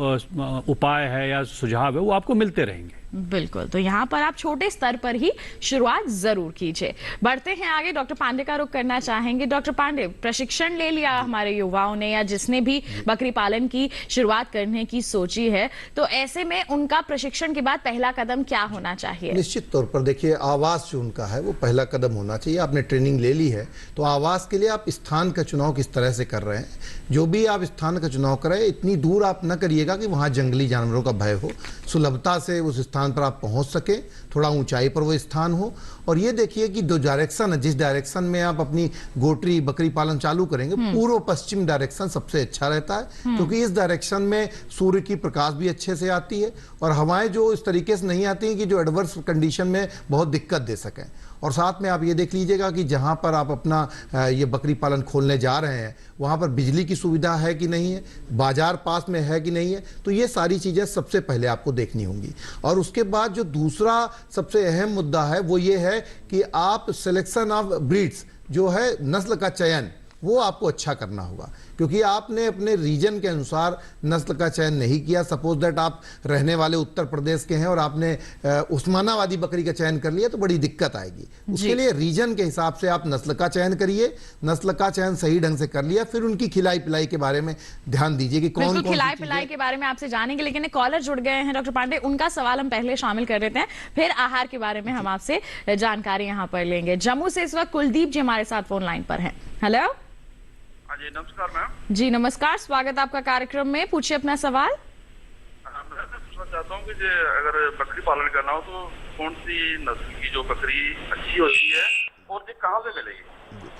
उपाय है या सुझाव है वो आपको मिलते रहेंगे। बिल्कुल, तो यहाँ पर आप छोटे स्तर पर ही शुरुआत जरूर कीजिए। बढ़ते हैं आगे, डॉक्टर पांडे का रुख करना चाहेंगे। डॉक्टर पांडे, प्रशिक्षण ले लिया हमारे युवाओं ने या जिसने भी बकरी पालन की शुरुआत करने की सोची है, तो ऐसे में उनका प्रशिक्षण के बाद पहला कदम क्या होना चाहिए? निश्चित तौर पर देखिए, आवास जो उनका है वो पहला कदम होना चाहिए। आपने ट्रेनिंग ले ली है तो आवास के लिए आप स्थान का चुनाव किस तरह से कर रहे हैं, जो भी आप स्थान का चुनाव करें इतनी दूर आप न करिएगा कि वहां जंगली जानवरों का भय हो, सुलभता से उस स्थान पर आप पहुंच सके, थोड़ा ऊंचाई पर वो स्थान हो। और ये देखिए कि जो डायरेक्शन है, जिस डायरेक्शन में आप अपनी गोटरी बकरी पालन चालू करेंगे, पूर्व पश्चिम डायरेक्शन सबसे अच्छा रहता है, क्योंकि इस डायरेक्शन में सूर्य की प्रकाश भी अच्छे से आती है और हवाएं जो इस तरीके से नहीं आती हैं कि जो एडवर्स कंडीशन में बहुत दिक्कत दे सकें। और साथ में आप ये देख लीजिएगा कि जहां पर आप अपना ये बकरी पालन खोलने जा रहे हैं वहां पर बिजली की सुविधा है कि नहीं है, बाजार पास में है कि नहीं है, तो ये सारी चीजें सबसे पहले आपको देखनी होंगी। और उसके बाद जो दूसरा सबसे अहम मुद्दा है वो ये है कि आप सिलेक्शन ऑफ ब्रीड्स, जो है नस्ल का चयन, वो आपको अच्छा करना होगा, क्योंकि आपने अपने रीजन के अनुसार नस्ल का चयन नहीं किया। सपोज दैट आप रहने वाले उत्तर प्रदेश के हैं और आपने उस्मानाबादी बकरी का चयन कर लिया तो बड़ी दिक्कत आएगी। उसके लिए रीजन के हिसाब से आप नस्ल का चयन करिए। नस्ल का चयन सही ढंग से कर लिया, फिर उनकी खिलाई पिलाई के बारे में ध्यान दीजिए कि कौन कौन खिलाई पिलाई के बारे में आपसे जानेंगे, लेकिन एक कॉलर जुड़ गए हैं डॉक्टर पांडे, उनका सवाल हम पहले शामिल कर देते हैं, फिर आहार के बारे में हम आपसे जानकारी यहाँ पर लेंगे। जम्मू से इस वक्त कुलदीप जी हमारे साथ फोन लाइन पर हैं। हेलो जी, नमस्कार मैम। जी नमस्कार, स्वागत आपका कार्यक्रम में, पूछिए अपना सवाल। मैं पूछना चाहता हूँ कि अगर बकरी पालन करना हो तो कौन सी नस्ल की जो बकरी अच्छी होती है और ये कहाँ से मिलेगी?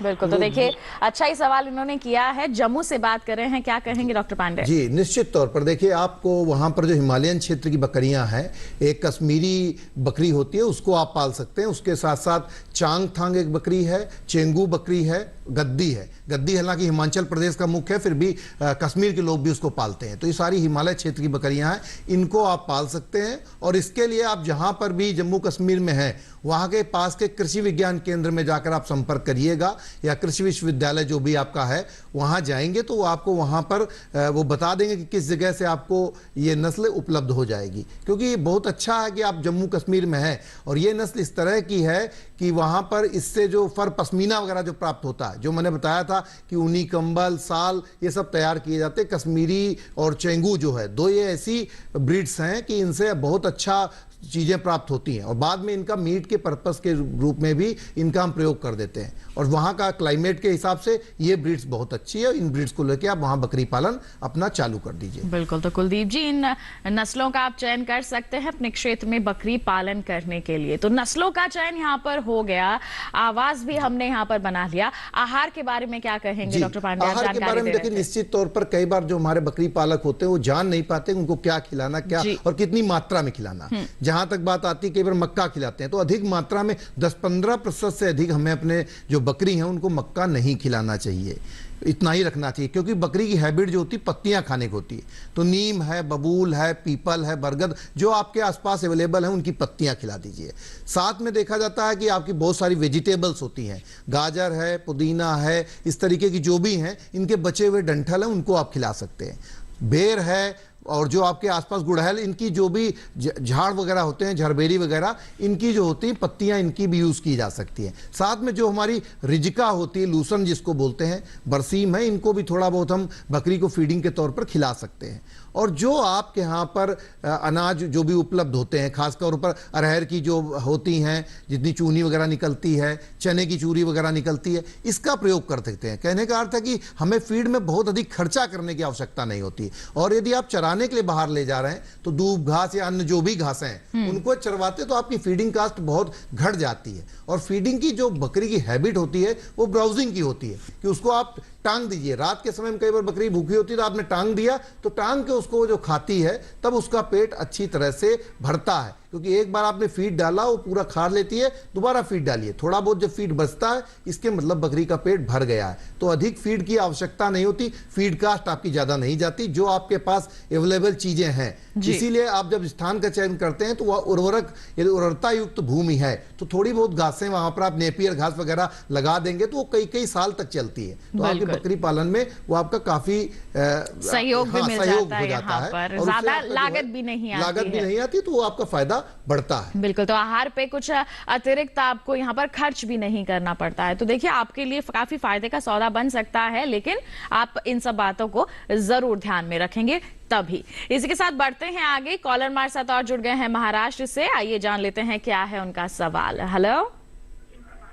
बिल्कुल, तो देखिए अच्छा ही सवाल इन्होंने किया है। जम्मू से बात कर रहे हैं, क्या कहेंगे डॉक्टर पांडे? जी निश्चित तौर पर देखिए, आपको वहां पर जो हिमालयन क्षेत्र की बकरियां हैं, एक कश्मीरी बकरी होती है उसको आप पाल सकते हैं। उसके साथ साथ चांगथांग एक बकरी है, चेंगू बकरी है, गद्दी है। गद्दी हालांकि हिमाचल प्रदेश का मुख्य है, फिर भी कश्मीर के लोग भी उसको पालते हैं। तो ये सारी हिमालय क्षेत्र की बकरियां हैं, इनको आप पाल सकते हैं। और इसके लिए आप जहां पर भी जम्मू कश्मीर में हैं वहां के पास के कृषि विज्ञान केंद्र में जाकर आप संपर्क करिएगा, या कृषि विश्वविद्यालय जो भी आपका है वहां जाएंगे तो वो आपको वहां पर वो बता देंगे कि किस जगह से आपको ये नस्ल उपलब्ध हो जाएगी। क्योंकि ये बहुत अच्छा है कि आप जम्मू कश्मीर में हैं और ये नस्ल इस तरह की है कि वहां पर इससे जो फर पश्मीना वगैरह जो प्राप्त होता है, जो मैंने बताया था कि ऊनी कंबल, साल, ये सब तैयार किए जाते हैं। कश्मीरी और चेंगू जो है, दो ये ऐसी ब्रीड्स हैं कि इनसे बहुत अच्छा चीजें प्राप्त होती हैं और बाद में इनका मीट के पर्पस के रूप में भी इनका हम प्रयोग कर देते हैं। और वहाँ का क्लाइमेट के हिसाब से ये ब्रीड्स बहुत अच्छी है। इन ब्रीड्स को लेकर आप वहाँ बकरी पालन अपना चालू कर दीजिए। बिल्कुल, तो कुलदीप जी इन नस्लों का आप चयन कर सकते हैं अपने क्षेत्र में बकरी पालन करने के लिए। तो नस्लों का चयन यहाँ पर हो गया, आवाज भी हमने यहाँ पर बना लिया। आहार के बारे में क्या कहेंगे डॉक्टर पांडे? आहार के बारे में देखिए, निश्चित तौर पर कई बार जो हमारे बकरी पालक होते हैं वो जान नहीं पाते उनको क्या खिलाना, क्या और कितनी मात्रा में खिलाना। जहां तक बात आती है, कई बार मक्का खिलाते हैं तो अधिक मात्रा में 10-15% से अधिक हमें अपने जो बकरी हैं उनको मक्का नहीं खिलाना चाहिए, इतना ही रखना चाहिए। क्योंकि बकरी की हैबिट जो होती है पत्तियां खाने की होती है, तो नीम है, बबूल है, पीपल है, बरगद जो आपके आसपास अवेलेबल है उनकी पत्तियां खिला दीजिए। साथ में देखा जाता है कि आपकी बहुत सारी वेजिटेबल्स होती हैं, गाजर है, पुदीना है, इस तरीके की जो भी हैं, इनके बचे हुए डंठल हैं उनको आप खिला सकते हैं। बेर है और जो आपके आसपास गुड़हल, इनकी जो भी झाड़ वगैरह होते हैं, झरबेरी वगैरह, इनकी जो होती हैं पत्तियां, इनकी भी यूज की जा सकती हैं। साथ में जो हमारी रिजिका होती है, लूसन जिसको बोलते हैं, बरसीम है, इनको भी थोड़ा बहुत हम बकरी को फीडिंग के तौर पर खिला सकते हैं। और जो आपके यहाँ पर अनाज जो भी उपलब्ध होते हैं, खासतौर पर अरहर की जो होती हैं, जितनी चूनी वगैरह निकलती है, चने की चूरी वगैरह निकलती है, इसका प्रयोग कर सकते हैं। कहने का अर्थ है कि हमें फीड में बहुत अधिक खर्चा करने की आवश्यकता नहीं होती। और यदि आप चराने के लिए बाहर ले जा रहे हैं तो दूब घास या अन्य जो भी घासें हैं उनको चरवाते तो आपकी फीडिंग कास्ट बहुत घट जाती है। और फीडिंग की जो बकरी की हैबिट होती है वो ब्राउजिंग की होती है कि उसको आप टांग दीजिए। रात के समय में कई बार बकरी भूखी होती है तो आपने टांग दिया, तो टांग के उसको जो खाती है तब उसका पेट अच्छी तरह से भरता है, क्योंकि एक बार आपने फीड डाला वो पूरा खा लेती है, दोबारा फीड डालिए। थोड़ा बहुत जब फीड बचता है इसके मतलब बकरी का पेट भर गया है। तो अधिक फीड की आवश्यकता नहीं होती, फीड कास्ट आपकी ज्यादा नहीं जाती, जो आपके पास अवेलेबल चीजें हैं। इसीलिए आप जब स्थान का चयन करते हैं तो वह उर्वरक, यदि उर्वरता युक्त भूमि है तो थोड़ी बहुत घासें वहां पर आप नेपियर घास वगैरह लगा देंगे तो वो कई कई साल तक चलती है। तो आपके बकरी पालन में वो आपका काफी सहयोग भी मिल जाता है, यहाँ पर ज्यादा लागत भी नहीं आती, तो वो आपका फायदा बढ़ता है। बिल्कुल, तो आहार पे कुछ अतिरिक्त आपको यहाँ पर खर्च भी नहीं करना पड़ता है। तो देखिए आपके लिए काफी फायदे का सौदा बन सकता है, लेकिन आप इन सब बातों को जरूर ध्यान में रखेंगे तभी। इसी के साथ बढ़ते हैं आगे। कॉलर हमारे साथ और जुड़ गए हैं महाराष्ट्र से, आइए जान लेते हैं क्या है उनका सवाल। हेलो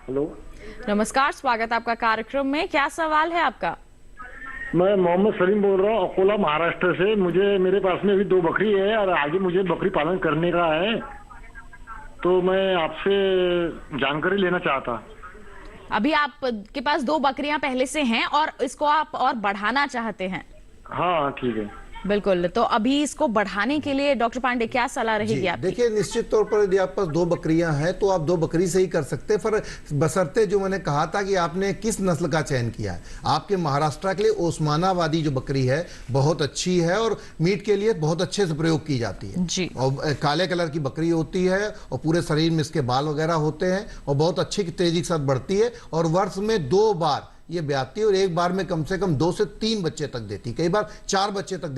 हेलो, नमस्कार, स्वागत आपका कार्यक्रम में। क्या सवाल है आपका? मैं मोहम्मद सलीम बोल रहा हूँ, अकोला महाराष्ट्र से। मेरे पास में अभी 2 बकरी है और आगे मुझे बकरी पालन करने का है, तो मैं आपसे जानकारी लेना चाहता। अभी आपके पास 2 बकरियां पहले से हैं और इसको आप और बढ़ाना चाहते हैं? हाँ ठीक है, बिल्कुल। तो अभी इसको बढ़ाने के लिए डॉक्टर पांडे क्या सलाह रहेगी आपकी? देखिए, निश्चित तौर पर यदि आपके पास 2 बकरियां हैं तो आप 2 बकरी से ही कर सकते हैं, पर बशर्ते जो मैंने कहा था कि आपने किस नस्ल का चयन किया है। आपके महाराष्ट्र के लिए ओस्मानाबादी जो बकरी है बहुत अच्छी है और मीट के लिए बहुत अच्छे से प्रयोग की जाती है जी। और काले कलर की बकरी होती है और पूरे शरीर में इसके बाल वगैरह होते हैं और बहुत अच्छी तेजी के साथ बढ़ती है और वर्ष में 2 बार ये ब्याती और एक बार में कम से कम 2 से 3 बच्चे तक देती, कई बार 4 बच्चे तक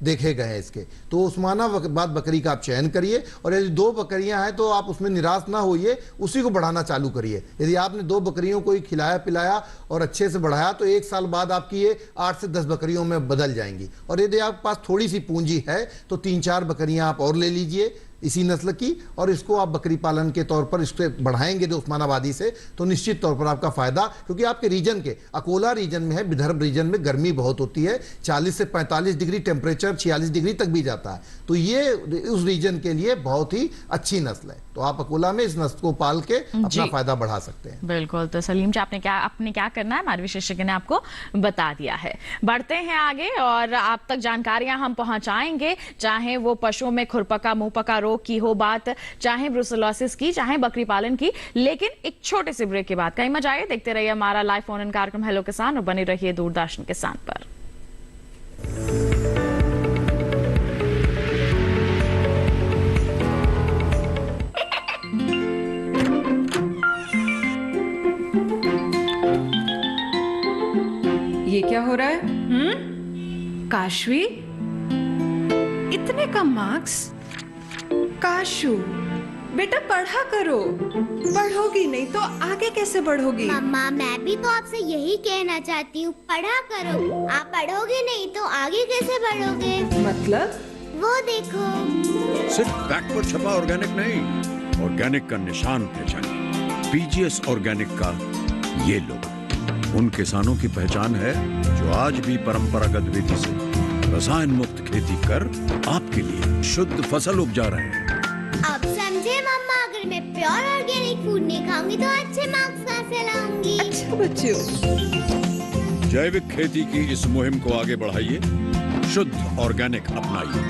देखे गए हैं इसके। तो उस्मानाबाद बकरी का आप चयन करिए और यदि 2 बकरियां हैं तो आप उसमें निराश ना होइए, उसी को बढ़ाना चालू करिए। यदि आपने 2 बकरियों को ही खिलाया पिलाया और अच्छे से बढ़ाया तो 1 साल बाद आपकी ये 8 से 10 बकरियों में बदल जाएंगी। और यदि आपके पास थोड़ी सी पूंजी है तो 3-4 बकरियां आप और ले लीजिए इसी नस्ल की और इसको आप बकरी पालन के तौर पर इसको बढ़ाएंगे जो उस्मानाबादी से, तो निश्चित तौर पर आपका फायदा, क्योंकि आपके रीजन के अकोला रीजन में है, विदर्भ रीजन में गर्मी बहुत होती है, 40 से 45 डिग्री टेम्परेचर 46 डिग्री तक भी जाता है, तो ये उस रीजन के लिए बहुत ही अच्छी नस्ल है। तो आप अकोला में इस नस्ल को पाल के अपना फायदा बढ़ा सकते हैं। बिल्कुल। तो सलीम जी, आपने क्या करना है हमारे विशेषज्ञ ने आपको बता दिया है। बढ़ते हैं आगे और आप तक जानकारियां हम पहुंचाएंगे, चाहे वो पशुओं में खुरपका मुंहपका रोग की हो बात, चाहे ब्रुसेलोसिस की, चाहे बकरी पालन की। लेकिन एक छोटे से ब्रेक के बाद कहीं मत जाइए, देखते रहिए हमारा लाइव फोन इन कार्यक्रम हेलो किसान और बने रहिए दूरदर्शन किसान पर। ये क्या हो रहा है? काशवी, इतने कम मार्क्स? काशू बेटा पढ़ा करो, पढ़ोगी नहीं तो आगे कैसे बढ़ोगी? मम्मा, मैं भी तो आपसे यही कहना चाहती हूँ, पढ़ा करो। आप पढ़ोगे नहीं तो आगे कैसे बढ़ोगे? मतलब? वो देखो, सिर्फ बैक पर छपा ऑर्गेनिक नहीं, ऑर्गेनिक का निशान पहचानिए। पीजीएस ऑर्गेनिक का ये लोगो उन किसानों की पहचान है जो आज भी परंपरागत विधि से रसायन मुक्त खेती कर आपके लिए शुद्ध फसल उपजा रहे हैं। अब समझे मम्मा, अगर मैं प्योर ऑर्गेनिक फूड नहीं खाऊंगी तो अच्छे मार्क्स कहाँ से लाऊंगी? अच्छा बच्चों, जैविक खेती की इस मुहिम को आगे बढ़ाइए, शुद्ध ऑर्गेनिक अपनाइए।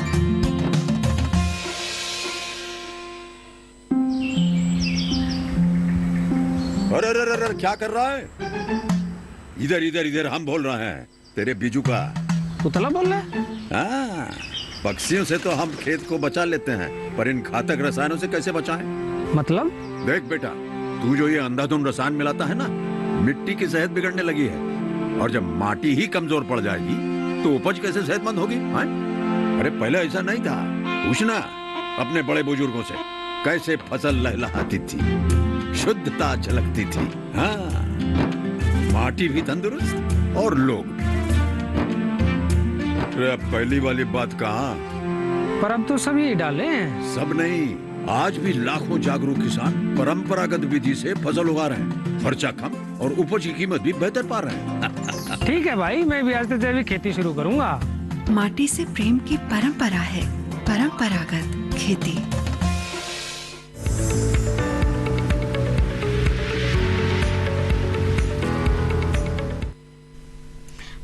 अरे अरे अरे क्या कर रहा है? इधर इधर इधर, हम बोल रहे हैं तेरे बीजू का। पुतला बोल रहा है? हाँ, पक्षियों से तो हम खेत को बचा लेते हैं, पर इन घातक रसायनों से कैसे बचाएं? मतलब? देख बेटा, तू जो ये अंधाधुंध रसायन मिलाता है ना, मिट्टी की सेहत बिगड़ने लगी है और जब माटी ही कमजोर पड़ जाएगी तो उपज कैसे सेहतमंद होगी? अरे पहले ऐसा नहीं था, पूछना अपने बड़े बुजुर्गों से, कैसे फसल लहलहाती थी, शुद्धता झलकती थी। हाँ, माटी भी तंदुरुस्त और लोग भी। पहली वाली बात कहाँ? पर अब तो सब यही डाले हैं। सब नहीं, आज भी लाखों जागरूक किसान परंपरागत विधि से फसल उगा रहे हैं, खर्चा कम और उपज की कीमत भी बेहतर पा रहे हैं। ठीक है भाई, मैं भी आज से जैविक खेती शुरू करूंगा। माटी से प्रेम की परंपरा है परंपरागत खेती।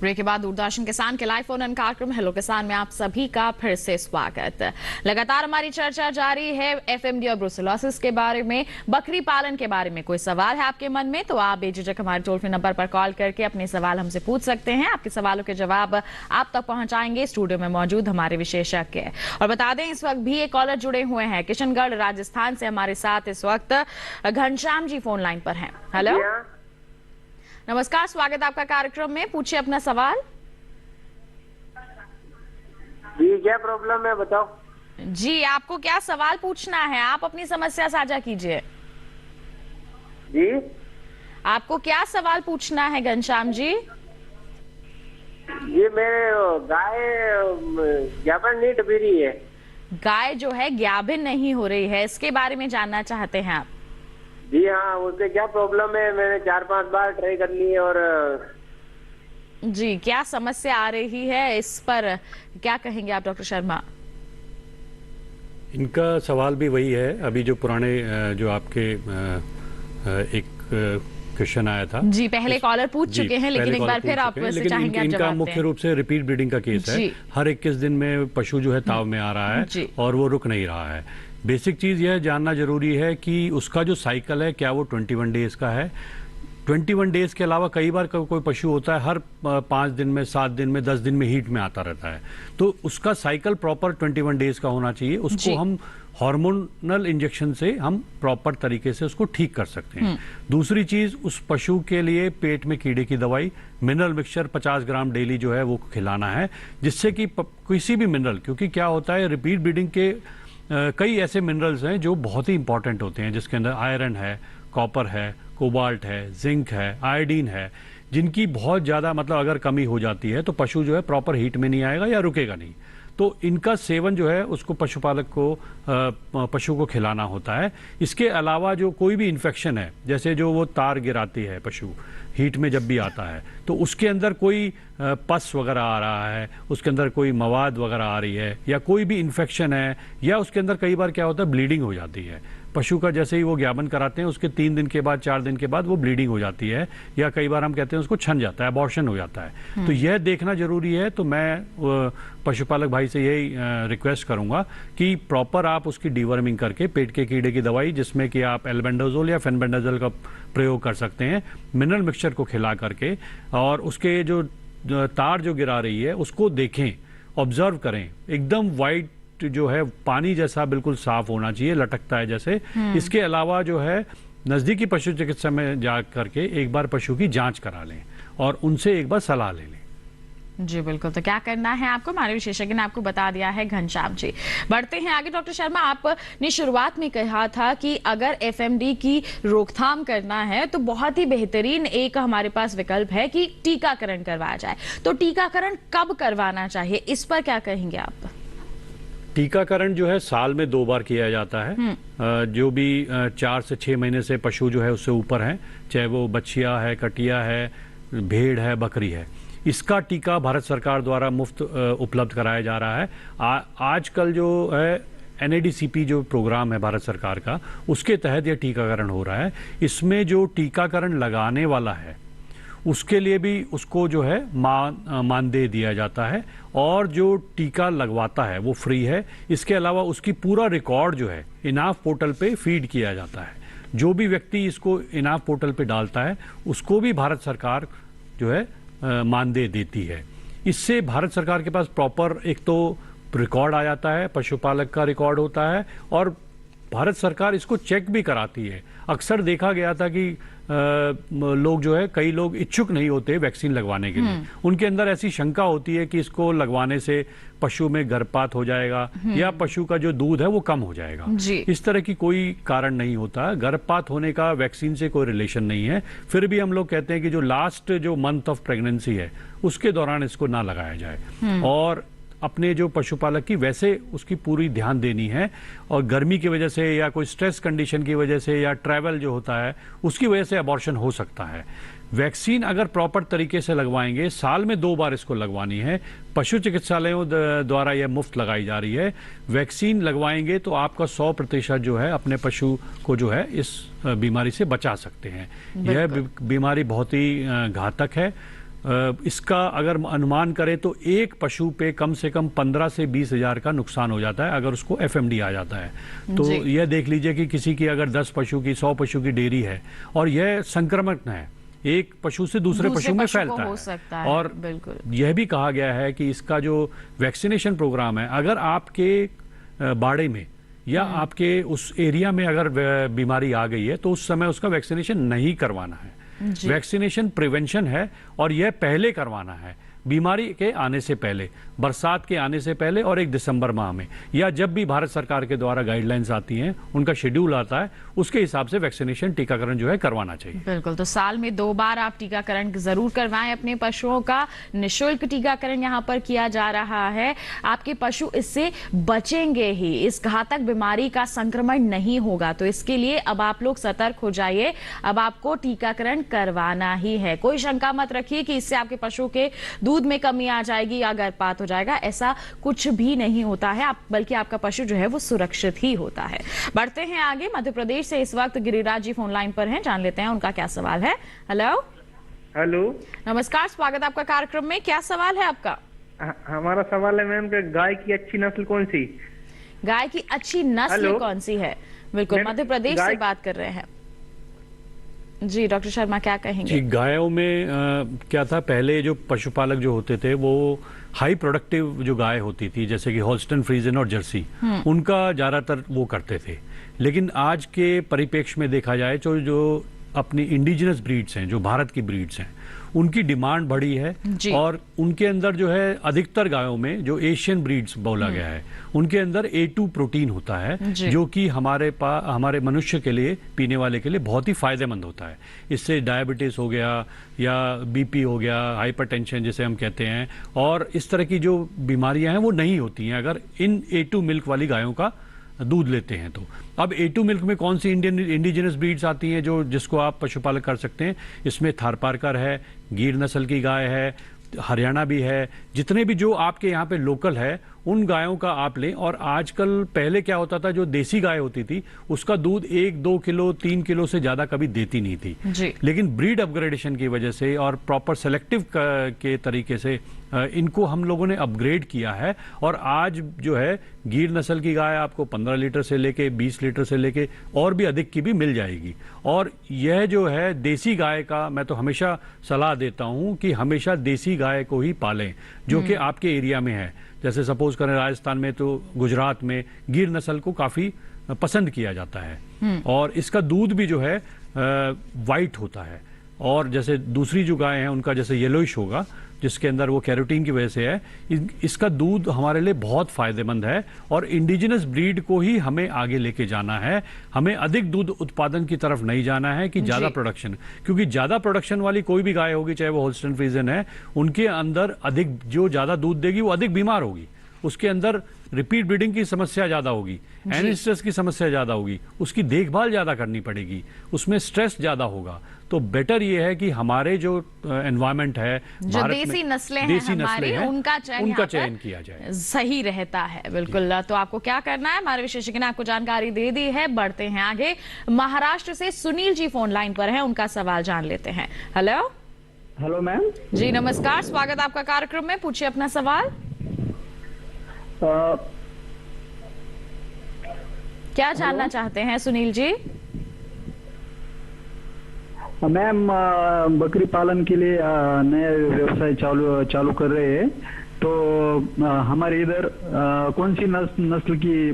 ब्रेक के बाद दूरदर्शन किसान के लाइव फोन इन कार्यक्रम हेलो किसान में आप सभी का फिर से स्वागत। लगातार हमारी चर्चा जारी है एफएमडी और ब्रुसेलोसिस के बारे में, बकरी पालन के बारे में। कोई सवाल है आपके मन में तो आप बेझिझक हमारे टोल फ्री नंबर पर कॉल करके अपने सवाल हमसे पूछ सकते हैं। आपके सवालों के जवाब आप तक पहुंचाएंगे स्टूडियो में मौजूद हमारे विशेषज्ञ। और बता दें इस वक्त भी एक कॉलर जुड़े हुए हैं किशनगढ़ राजस्थान से हमारे साथ इस वक्त घनश्याम जी फोन लाइन पर हैं। हेलो, नमस्कार, स्वागत आपका कार्यक्रम में। पूछिए अपना सवाल। जी क्या प्रॉब्लम है बताओ। जी आपको क्या सवाल पूछना है, आप अपनी समस्या साझा कीजिए। जी आपको क्या सवाल पूछना है घनश्याम जी? ये मेरे गाय ज्ञापन नहीं डबी रही है। गाय जो है ज्ञापन नहीं हो रही है, इसके बारे में जानना चाहते हैं आप? जी हाँ, उससे क्या प्रॉब्लम है? मैंने 4-5 बार ट्राई कर ली और जी क्या समस्या आ रही है, इस पर क्या कहेंगे आप डॉक्टर शर्मा? इनका सवाल भी वही है, अभी जो पुराने जो आपके एक क्वेश्चन आया था जी, पहले कॉलर पूछ चुके हैं लेकिन एक बार फिर आप से चाहेंगे आप इनका जवाब मुख्य दें। रूप से रिपीट ब्रीडिंग का केस है। हर 21 दिन में पशु जो है ताव में आ रहा है और वो रुक नहीं रहा है। बेसिक चीज यह जानना जरूरी है कि उसका जो साइकिल है क्या वो 21 डेज का है। 21 डेज के अलावा कई बार कोई पशु होता है हर 5 दिन में, 7 दिन में, 10 दिन में हीट में आता रहता है, तो उसका साइकिल प्रॉपर 21 डेज का होना चाहिए। उसको हम हार्मोनल इंजेक्शन से हम प्रॉपर तरीके से उसको ठीक कर सकते हैं। दूसरी चीज, उस पशु के लिए पेट में कीड़े की दवाई मिनरल मिक्सचर 50 ग्राम डेली जो है वो खिलाना है, जिससे कि किसी भी मिनरल, क्योंकि क्या होता है रिपीट ब्रीडिंग के कई ऐसे मिनरल्स हैं जो बहुत ही इंपॉर्टेंट होते हैं, जिसके अंदर आयरन है, कॉपर है, कोबाल्ट है, जिंक है, आयोडीन है, जिनकी बहुत ज़्यादा मतलब अगर कमी हो जाती है तो पशु जो है प्रॉपर हीट में नहीं आएगा या रुकेगा नहीं। तो इनका सेवन जो है उसको पशुपालक को पशु को खिलाना होता है। इसके अलावा जो कोई भी इन्फेक्शन है, जैसे जो वो तार गिराती है पशु हीट में जब भी आता है, तो उसके अंदर कोई पस वगैरह आ रहा है, उसके अंदर कोई मवाद वगैरह आ रही है, या कोई भी इन्फेक्शन है, या उसके अंदर कई बार क्या होता है ब्लीडिंग हो जाती है पशु का। जैसे ही वो ज्ञापन कराते हैं उसके 3 दिन के बाद, 4 दिन के बाद वो ब्लीडिंग हो जाती है, या कई बार हम कहते हैं उसको छन जाता है, अबॉर्शन हो जाता है। तो यह देखना जरूरी है। तो मैं पशुपालक भाई से यही रिक्वेस्ट करूंगा कि प्रॉपर आप उसकी डीवर्मिंग करके पेट के कीड़े की दवाई, जिसमें कि आप एल्बेंडाजोल या फेनबेंडाजोल का प्रयोग कर सकते हैं, मिनरल मिक्सचर को खिला करके, और उसके जो तार जो गिरा रही है उसको देखें, ऑब्जर्व करें। एकदम वाइट जो है पानी जैसा बिल्कुल साफ होना चाहिए, लटकता है जैसे। इसके अलावा जो है नजदीकी पशु चिकित्सा में जा करके एक बार पशु की जांच करा लें और उनसे एक बार सलाह ले लें। जी बिल्कुल, तो क्या करना है आपको, हमारे विशेषज्ञ ने आपको बता दिया है घनश्याम जी। बढ़ते हैं आगे। डॉक्टर शर्मा, आपने शुरुआत में कहा था कि अगर एफएमडी की रोकथाम करना है तो बहुत ही बेहतरीन एक हमारे पास विकल्प है कि टीकाकरण करवाया जाए। तो टीकाकरण कब करवाना चाहिए, इस पर क्या कहेंगे आप? टीकाकरण जो है साल में 2 बार किया जाता है। जो भी 4 से 6 महीने से पशु जो है उससे ऊपर है, चाहे वो बछिया है, कटिया है, भेड़ है, बकरी है, इसका टीका भारत सरकार द्वारा मुफ्त उपलब्ध कराया जा रहा है। आजकल जो है NADCP जो प्रोग्राम है भारत सरकार का, उसके तहत यह टीकाकरण हो रहा है। इसमें जो टीकाकरण लगाने वाला है उसके लिए भी उसको जो है मानदेय दिया जाता है, और जो टीका लगवाता है वो फ्री है। इसके अलावा उसकी पूरा रिकॉर्ड जो है इनाफ पोर्टल पे फीड किया जाता है। जो भी व्यक्ति इसको इनाफ पोर्टल पे डालता है उसको भी भारत सरकार जो है मानदेय देती है। इससे भारत सरकार के पास प्रॉपर एक तो रिकॉर्ड आ जाता है, पशुपालक का रिकॉर्ड होता है, और भारत सरकार इसको चेक भी कराती है। अक्सर देखा गया था कि लोग जो है, कई लोग इच्छुक नहीं होते वैक्सीन लगवाने के लिए। उनके अंदर ऐसी शंका होती है कि इसको लगवाने से पशु में गर्भपात हो जाएगा या पशु का जो दूध है वो कम हो जाएगा। इस तरह की कोई कारण नहीं होता। गर्भपात होने का वैक्सीन से कोई रिलेशन नहीं है। फिर भी हम लोग कहते हैं कि जो लास्ट जो मंथ ऑफ प्रेगनेंसी है उसके दौरान इसको ना लगाया जाए, और अपने जो पशुपालक की वैसे उसकी पूरी ध्यान देनी है। और गर्मी की वजह से या कोई स्ट्रेस कंडीशन की वजह से या ट्रैवल जो होता है उसकी वजह से अबॉर्शन हो सकता है। वैक्सीन अगर प्रॉपर तरीके से लगवाएंगे, साल में 2 बार इसको लगवानी है, पशु चिकित्सालयों द्वारा यह मुफ्त लगाई जा रही है। वैक्सीन लगवाएंगे तो आपका 100% जो है अपने पशु को जो है इस बीमारी से बचा सकते हैं। यह बीमारी बहुत ही घातक है। इसका अगर अनुमान करें तो एक पशु पे कम से कम 15 से 20 हजार का नुकसान हो जाता है अगर उसको FMD आ जाता है। तो यह देख लीजिए कि किसी की अगर 10 पशु की 100 पशु की डेयरी है और यह संक्रमण है, एक पशु से दूसरे पशु में फैलता है। और यह भी कहा गया है कि इसका जो वैक्सीनेशन प्रोग्राम है, अगर आपके बाड़े में या आपके उस एरिया में अगर बीमारी आ गई है तो उस समय उसका वैक्सीनेशन नहीं करवाना है। वैक्सीनेशन प्रिवेंशन है और यह पहले करवाना है, बीमारी के आने से पहले, बरसात के आने से पहले और 1 दिसंबर माह में, या जब भी भारत सरकार के द्वारा गाइडलाइंस आती हैं, उनका शेड्यूल आता है, उसके हिसाब से वैक्सीनेशन टीकाकरण जो है करवाना चाहिए। बिल्कुल, तो साल में 2 बार आप टीकाकरण जरूर करवाएं अपने पशुओं का। निःशुल्क टीकाकरण यहाँ पर किया जा रहा है। आपके पशु इससे बचेंगे ही, इस घातक बीमारी का संक्रमण नहीं होगा। तो इसके लिए अब आप लोग सतर्क हो जाइए, अब आपको टीकाकरण करवाना ही है। कोई शंका मत रखिए कि इससे आपके पशु के दूध में कमी आ जाएगी या गर्भपात हो जाएगा, ऐसा कुछ भी नहीं होता है। बल्कि आपका पशु जो है वो सुरक्षित ही होता है। बढ़ते हैं आगे। मध्य प्रदेश से इस वक्त गिरिराज जी फोन लाइन पर हैं, जान लेते हैं उनका क्या सवाल है। हेलो हेलो, नमस्कार, स्वागत आपका कार्यक्रम में। क्या सवाल है आपका? हमारा सवाल है मैम, गाय की अच्छी नस्ल कौन सी? गाय की अच्छी नस्ल कौन सी है? बिल्कुल, मध्य प्रदेश से बात कर रहे हैं जी। डॉक्टर शर्मा क्या कहेंगे? जी, गायों में क्या था, पहले जो पशुपालक जो होते थे वो हाई प्रोडक्टिव जो गाय होती थी, जैसे कि हॉल्स्टन फ्रीजन और जर्सी, उनका ज्यादातर वो करते थे। लेकिन आज के परिप्रेक्ष्य में देखा जाए तो जो अपनी इंडिजिनस ब्रीड्स हैं, जो भारत की ब्रीड्स हैं, उनकी डिमांड बढ़ी है और उनके अंदर जो है अधिकतर गायों में जो एशियन ब्रीड्स बोला गया है उनके अंदर A2 प्रोटीन होता है, जो कि हमारे मनुष्य के लिए, पीने वाले के लिए बहुत ही फायदेमंद होता है। इससे डायबिटीज हो गया या BP हो गया, हाइपरटेंशन जिसे हम कहते हैं, और इस तरह की जो बीमारियां हैं वो नहीं होती हैं अगर इन A2 मिल्क वाली गायों का दूध लेते हैं। तो अब A2 मिल्क में कौन सी इंडिजिनस ब्रीड्स आती हैं जिसको आप पशुपालक कर सकते हैं? इसमें थारपारकर है, गिर नस्ल की गाय है, हरियाणा भी है, जितने भी जो आपके यहाँ पे लोकल है उन गायों का आप लें। और आजकल, पहले क्या होता था, जो देसी गाय होती थी उसका दूध 1-2 किलो 3 किलो से ज्यादा कभी देती नहीं थी। लेकिन ब्रीड अपग्रेडेशन की वजह से और प्रॉपर सेलेक्टिव के तरीके से इनको हम लोगों ने अपग्रेड किया है और आज जो है गिर नस्ल की गाय आपको 15 लीटर से लेके 20 लीटर से लेके और भी अधिक की भी मिल जाएगी। और यह जो है देसी गाय का मैं तो हमेशा सलाह देता हूं कि हमेशा देसी गाय को ही पालें जो कि आपके एरिया में है। जैसे सपोज करें राजस्थान में तो गुजरात में गिर नस्ल को काफी पसंद किया जाता है और इसका दूध भी जो है वाइट होता है। और जैसे दूसरी जो गाय है उनका जैसे येलोइश होगा, जिसके अंदर वो कैरोटीन की वजह से है, इसका दूध हमारे लिए बहुत फायदेमंद है। और इंडिजिनस ब्रीड को ही हमें आगे लेके जाना है, हमें अधिक दूध उत्पादन की तरफ नहीं जाना है कि ज्यादा प्रोडक्शन, क्योंकि ज्यादा प्रोडक्शन वाली कोई भी गाय होगी, चाहे वो होल्स्टन फ्रीजन है, उनके अंदर अधिक जो ज्यादा दूध देगी वो अधिक बीमार होगी, उसके अंदर रिपीट ब्रीडिंग की समस्या ज्यादा होगी, एनिस्ट्रेस की समस्या ज्यादा होगी, उसकी देखभाल ज्यादा करनी पड़ेगी, उसमें स्ट्रेस ज्यादा होगा। तो बेटर ये है कि हमारे जो एनवायरमेंट है, जो देसी नस्लें हैं हमारी, उनका चयन किया जाए, सही रहता है। बिल्कुल, तो आपको क्या करना है, हमारे विशेषज्ञ ने आपको जानकारी दे दी है। बढ़ते हैं आगे। महाराष्ट्र से सुनील जी फोन लाइन पर हैं, उनका सवाल जान लेते हैं। हेलो हेलो मैम जी, नमस्कार, स्वागत आपका कार्यक्रम में, पूछिए अपना सवाल। क्या जानना चाहते हैं सुनील जी? मैम, बकरी पालन के लिए नया व्यवसाय चालू कर रहे हैं, तो हमारे इधर कौन सी नस्ल की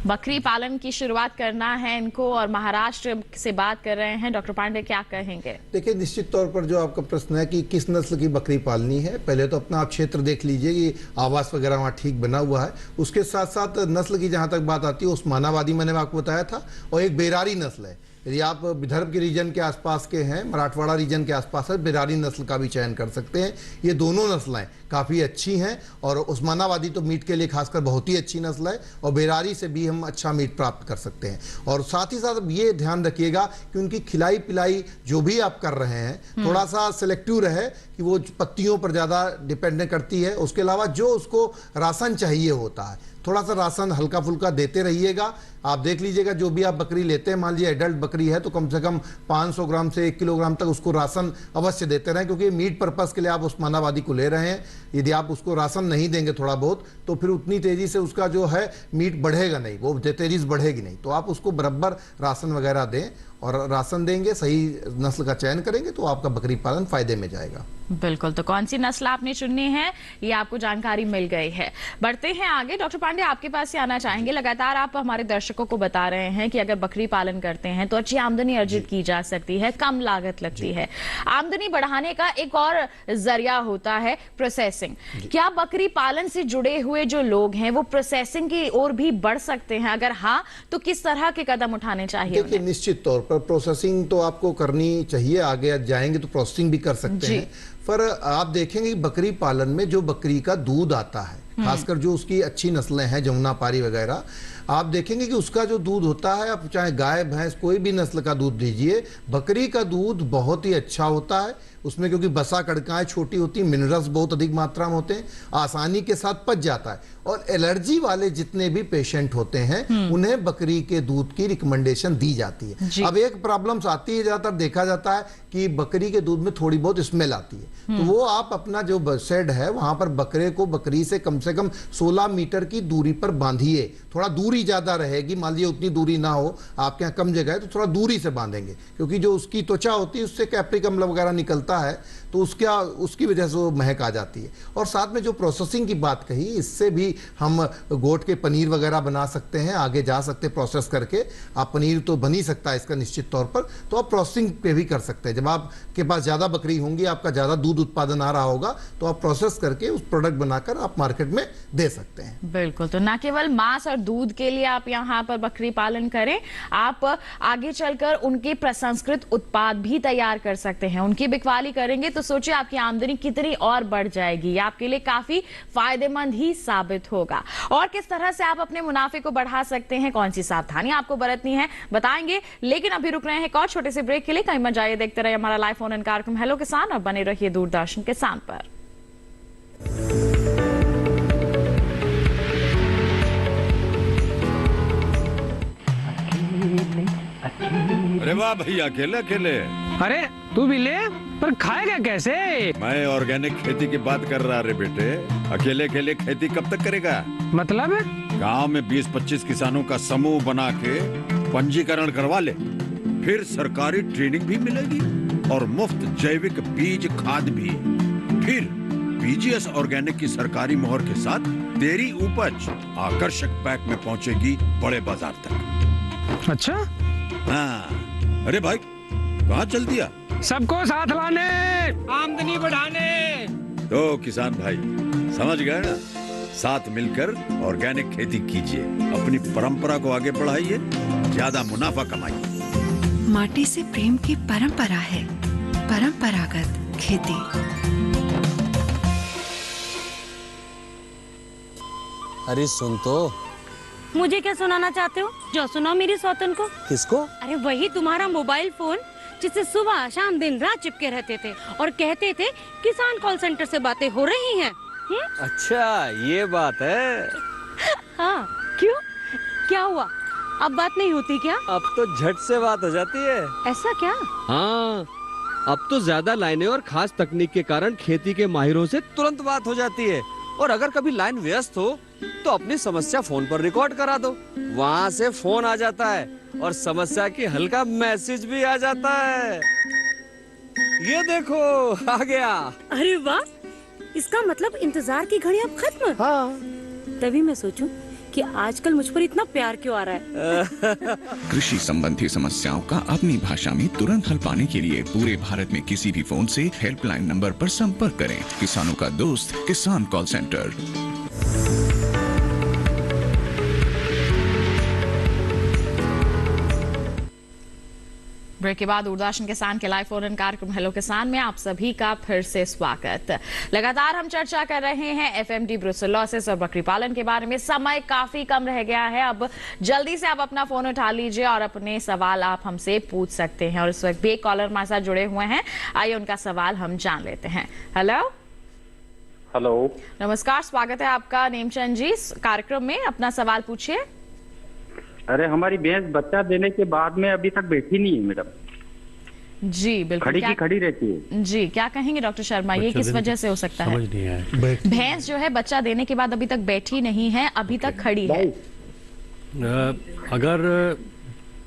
बकरी पालन की शुरुआत करना है इनको, और महाराष्ट्र से बात कर रहे हैं। डॉक्टर पांडे क्या कहेंगे? देखिए, निश्चित तौर पर जो आपका प्रश्न है कि किस नस्ल की बकरी पालनी है, पहले तो अपना आप क्षेत्र देख लीजिए कि आवास वगैरह वहाँ ठीक बना हुआ है। उसके साथ साथ नस्ल की जहाँ तक बात आती है, उस्मानाबादी मैंने आपको बताया था, और एक बेरारी नस्ल है। यदि आप विदर्भ के रीजन के आसपास के हैं, मराठवाड़ा रीजन के आसपास है, बेरारी नस्ल का भी चयन कर सकते हैं। ये दोनों नस्लें काफ़ी अच्छी हैं और उस्मानाबादी तो मीट के लिए खासकर बहुत ही अच्छी नस्ल है, और बेरारी से भी हम अच्छा मीट प्राप्त कर सकते हैं। और साथ ही साथ ये ध्यान रखिएगा कि उनकी खिलाई पिलाई जो भी आप कर रहे हैं थोड़ा सा सिलेक्टिव रहे, कि वो पत्तियों पर ज़्यादा डिपेंड करती है। उसके अलावा जो उसको राशन चाहिए होता है, थोड़ा सा राशन हल्का फुल्का देते रहिएगा। आप देख लीजिएगा, जो भी आप बकरी लेते हैं, मान लीजिए एडल्ट बकरी बकरी है तो कम से कम 500 ग्राम से 1 किलोग्राम तक उसको राशन अवश्य देते रहें, क्योंकि मीट पर्पस के लिए आप उस मानवादी को ले रहे हैं। यदि आप उसको राशन नहीं देंगे थोड़ा बहुत, तो फिर उतनी तेजी से उसका जो है मीट बढ़ेगा नहीं, वो तेजी से बढ़ेगी नहीं। तो आप उसको बराबर राशन वगैरह दें, और राशन देंगे, सही नस्ल का चयन करेंगे तो आपका बकरी पालन फायदे में जाएगा। बिल्कुल। तो कौन सी नस्ल आपने चुननी है, ये आपको जानकारी मिल गई है। बढ़ते हैं आगे। डॉक्टर पांडे, आपके पास ही आना चाहेंगे। लगातार आप हमारे दर्शकों को बता रहे हैं कि अगर बकरी पालन करते हैं तो अच्छी आमदनी अर्जित की जा सकती है, कम लागत लगती है। आमदनी बढ़ाने का एक और जरिया होता है प्रोसेसिंग। क्या बकरी पालन से जुड़े हुए जो लोग हैं वो प्रोसेसिंग की ओर भी बढ़ सकते हैं? अगर हाँ, तो किस तरह के कदम उठाने चाहिए? देखिए, निश्चित तौर पर प्रोसेसिंग तो आपको करनी चाहिए, आगे जाएंगे तो प्रोसेसिंग भी कर सकते हैं। पर आप देखेंगे कि बकरी पालन में जो बकरी का दूध आता है, खासकर जो उसकी अच्छी नस्लें हैं, जमुनापारी वगैरह, आप देखेंगे कि उसका जो दूध होता है, आप चाहे गाय भैंस कोई भी नस्ल का दूध दीजिए, बकरी का दूध बहुत ही अच्छा होता है। उसमें क्योंकि बसा कड़काएं छोटी होती हैं, मिनरल्स बहुत अधिक मात्रा में होते हैं, आसानी के साथ पच जाता है। और एलर्जी वाले जितने भी पेशेंट होते हैं उन्हें बकरी के दूध की रिकमेंडेशन दी जाती है। अब एक प्रॉब्लम्स आती है, ज्यादातर देखा जाता है कि बकरी के दूध में थोड़ी बहुत स्मेल आती है, तो वो आप अपना जो शेड है वहां पर बकरे को बकरी से कम 16 मीटर की दूरी पर बांधिए। थोड़ा दूरी ज्यादा रहेगी, मान लीजिए उतनी दूरी ना हो, आपके यहाँ कम जगह है तो थोड़ा दूरी से बांधेंगे, क्योंकि जो उसकी त्वचा होती है उससे कैप्रिक अम्ल वगैरह निकलता है, तो उसकी वजह से वो महक आ जाती है। और साथ में जो प्रोसेसिंग की बात कही, इससे भी हम गोट के पनीर वगैरह बना सकते हैं, आगे जा सकते हैं प्रोसेस करके। आप पनीर तो बन ही सकता है इसका निश्चित तौर पर, तो आप प्रोसेसिंग पे भी कर सकते हैं। जब आपके पास ज़्यादा बकरी होंगी, आपका ज़्यादा दूध उत्पादन आ रहा होगा, तो आप प्रोसेस करके उस प्रोडक्ट बनाकर आप मार्केट में दे सकते हैं। बिल्कुल। तो न केवल मांस और दूध के लिए आप यहाँ पर बकरी पालन करें, आप आगे चलकर उनके प्रसंस्कृत उत्पाद भी तैयार कर सकते हैं। उनकी बिकवाली करेंगे तो सोचिए आपकी आमदनी कितनी और बढ़ जाएगी। आपके लिए काफी फायदेमंद ही साबित होगा। और किस तरह से आप अपने मुनाफे को बढ़ा सकते हैं, कौन सी सावधानी आपको बरतनी है, बताएंगे। लेकिन अभी रुक रहे हैं एक और छोटे से ब्रेक के लिए। कहीं मत जाइए, देखते रहिए हमारा लाइव फोन इन कार्यक्रम हेलो किसान, और बने रहिए दूरदर्शन किसान पर। अरे वाह भैया, अकेले अकेले। अरे तू भी ले, पर खाएगा कैसे? मैं ऑर्गेनिक खेती की बात कर रहा रे बेटे। अकेले अकेले खेती कब तक करेगा? मतलब गांव में 20-25 किसानों का समूह बना के पंजीकरण करवा ले, फिर सरकारी ट्रेनिंग भी मिलेगी और मुफ्त जैविक बीज खाद भी। फिर बीजीएस ऑर्गेनिक की सरकारी मोहर के साथ तेरी उपज आकर्षक पैक में पहुंचेगी बड़े बाजार तक। अच्छा? हाँ। अरे भाई, कहाँ चल दिया? सबको साथ लाने, आमदनी बढ़ाने। तो किसान भाई समझ गए ना? साथ मिलकर ऑर्गेनिक खेती कीजिए, अपनी परंपरा को आगे बढ़ाइए, ज्यादा मुनाफा कमाइए। माटी से प्रेम की परंपरा है परंपरागत खेती। अरे सुन तो। मुझे क्या सुनाना चाहते हो? जो सुनाओ मेरी सौतन को। किसको? अरे वही तुम्हारा मोबाइल फोन जिससे सुबह शाम दिन रात चिपके रहते थे और कहते थे किसान कॉल सेंटर से बातें हो रही हैं। अच्छा ये बात है। हाँ, क्यों? क्या हुआ? अब बात नहीं होती क्या? अब तो झट से बात हो जाती है। ऐसा क्या? हाँ, अब तो ज्यादा लाइनें और खास तकनीक के कारण खेती के माहिरों से तुरंत बात हो जाती है। और अगर कभी लाइन व्यस्त हो तो अपनी समस्या फोन पर रिकॉर्ड करा दो, वहाँ से फोन आ जाता है और समस्या की हल का मैसेज भी आ जाता है। ये देखो आ गया। अरे वाह, इसका मतलब इंतजार की घड़ी अब खत्म। हाँ। तभी मैं सोचूं कि आजकल मुझ पर इतना प्यार क्यों आ रहा है। कृषि संबंधी समस्याओं का अपनी भाषा में तुरंत हल पाने के लिए पूरे भारत में किसी भी फोन से हेल्पलाइन नंबर पर संपर्क करें। किसानों का दोस्त किसान कॉल सेंटर। ब्रेक के बाद दूरदर्शन किसान के लाइव फोन इन कार्यक्रम हेलो किसान में आप सभी का फिर से स्वागत। लगातार हम चर्चा कर रहे हैं एफएमडी ब्रुसेलोसिस और बकरी पालन के बारे में। समय काफी कम रह गया है, अब जल्दी से आप अपना फोन उठा लीजिए और अपने सवाल आप हमसे पूछ सकते हैं। और इस वक्त भी एक कॉलर हमारे साथ जुड़े हुए हैं, आइए उनका सवाल हम जान लेते हैं। हेलो हेलो, नमस्कार, स्वागत है आपका नेमचंद जी कार्यक्रम में। अपना सवाल पूछिए। अरे हमारी भैंस बच्चा देने के बाद में अभी तक बैठी नहीं है मैडम, जी बिल्कुल, खड़ी की खड़ी रहती है। जी क्या कहेंगे डॉक्टर शर्मा, ये किस वजह से हो सकता है? समझ नहीं आया। भैंस जो है बच्चा देने के बाद अभी तक बैठी नहीं है, अभी तक खड़ी है। अगर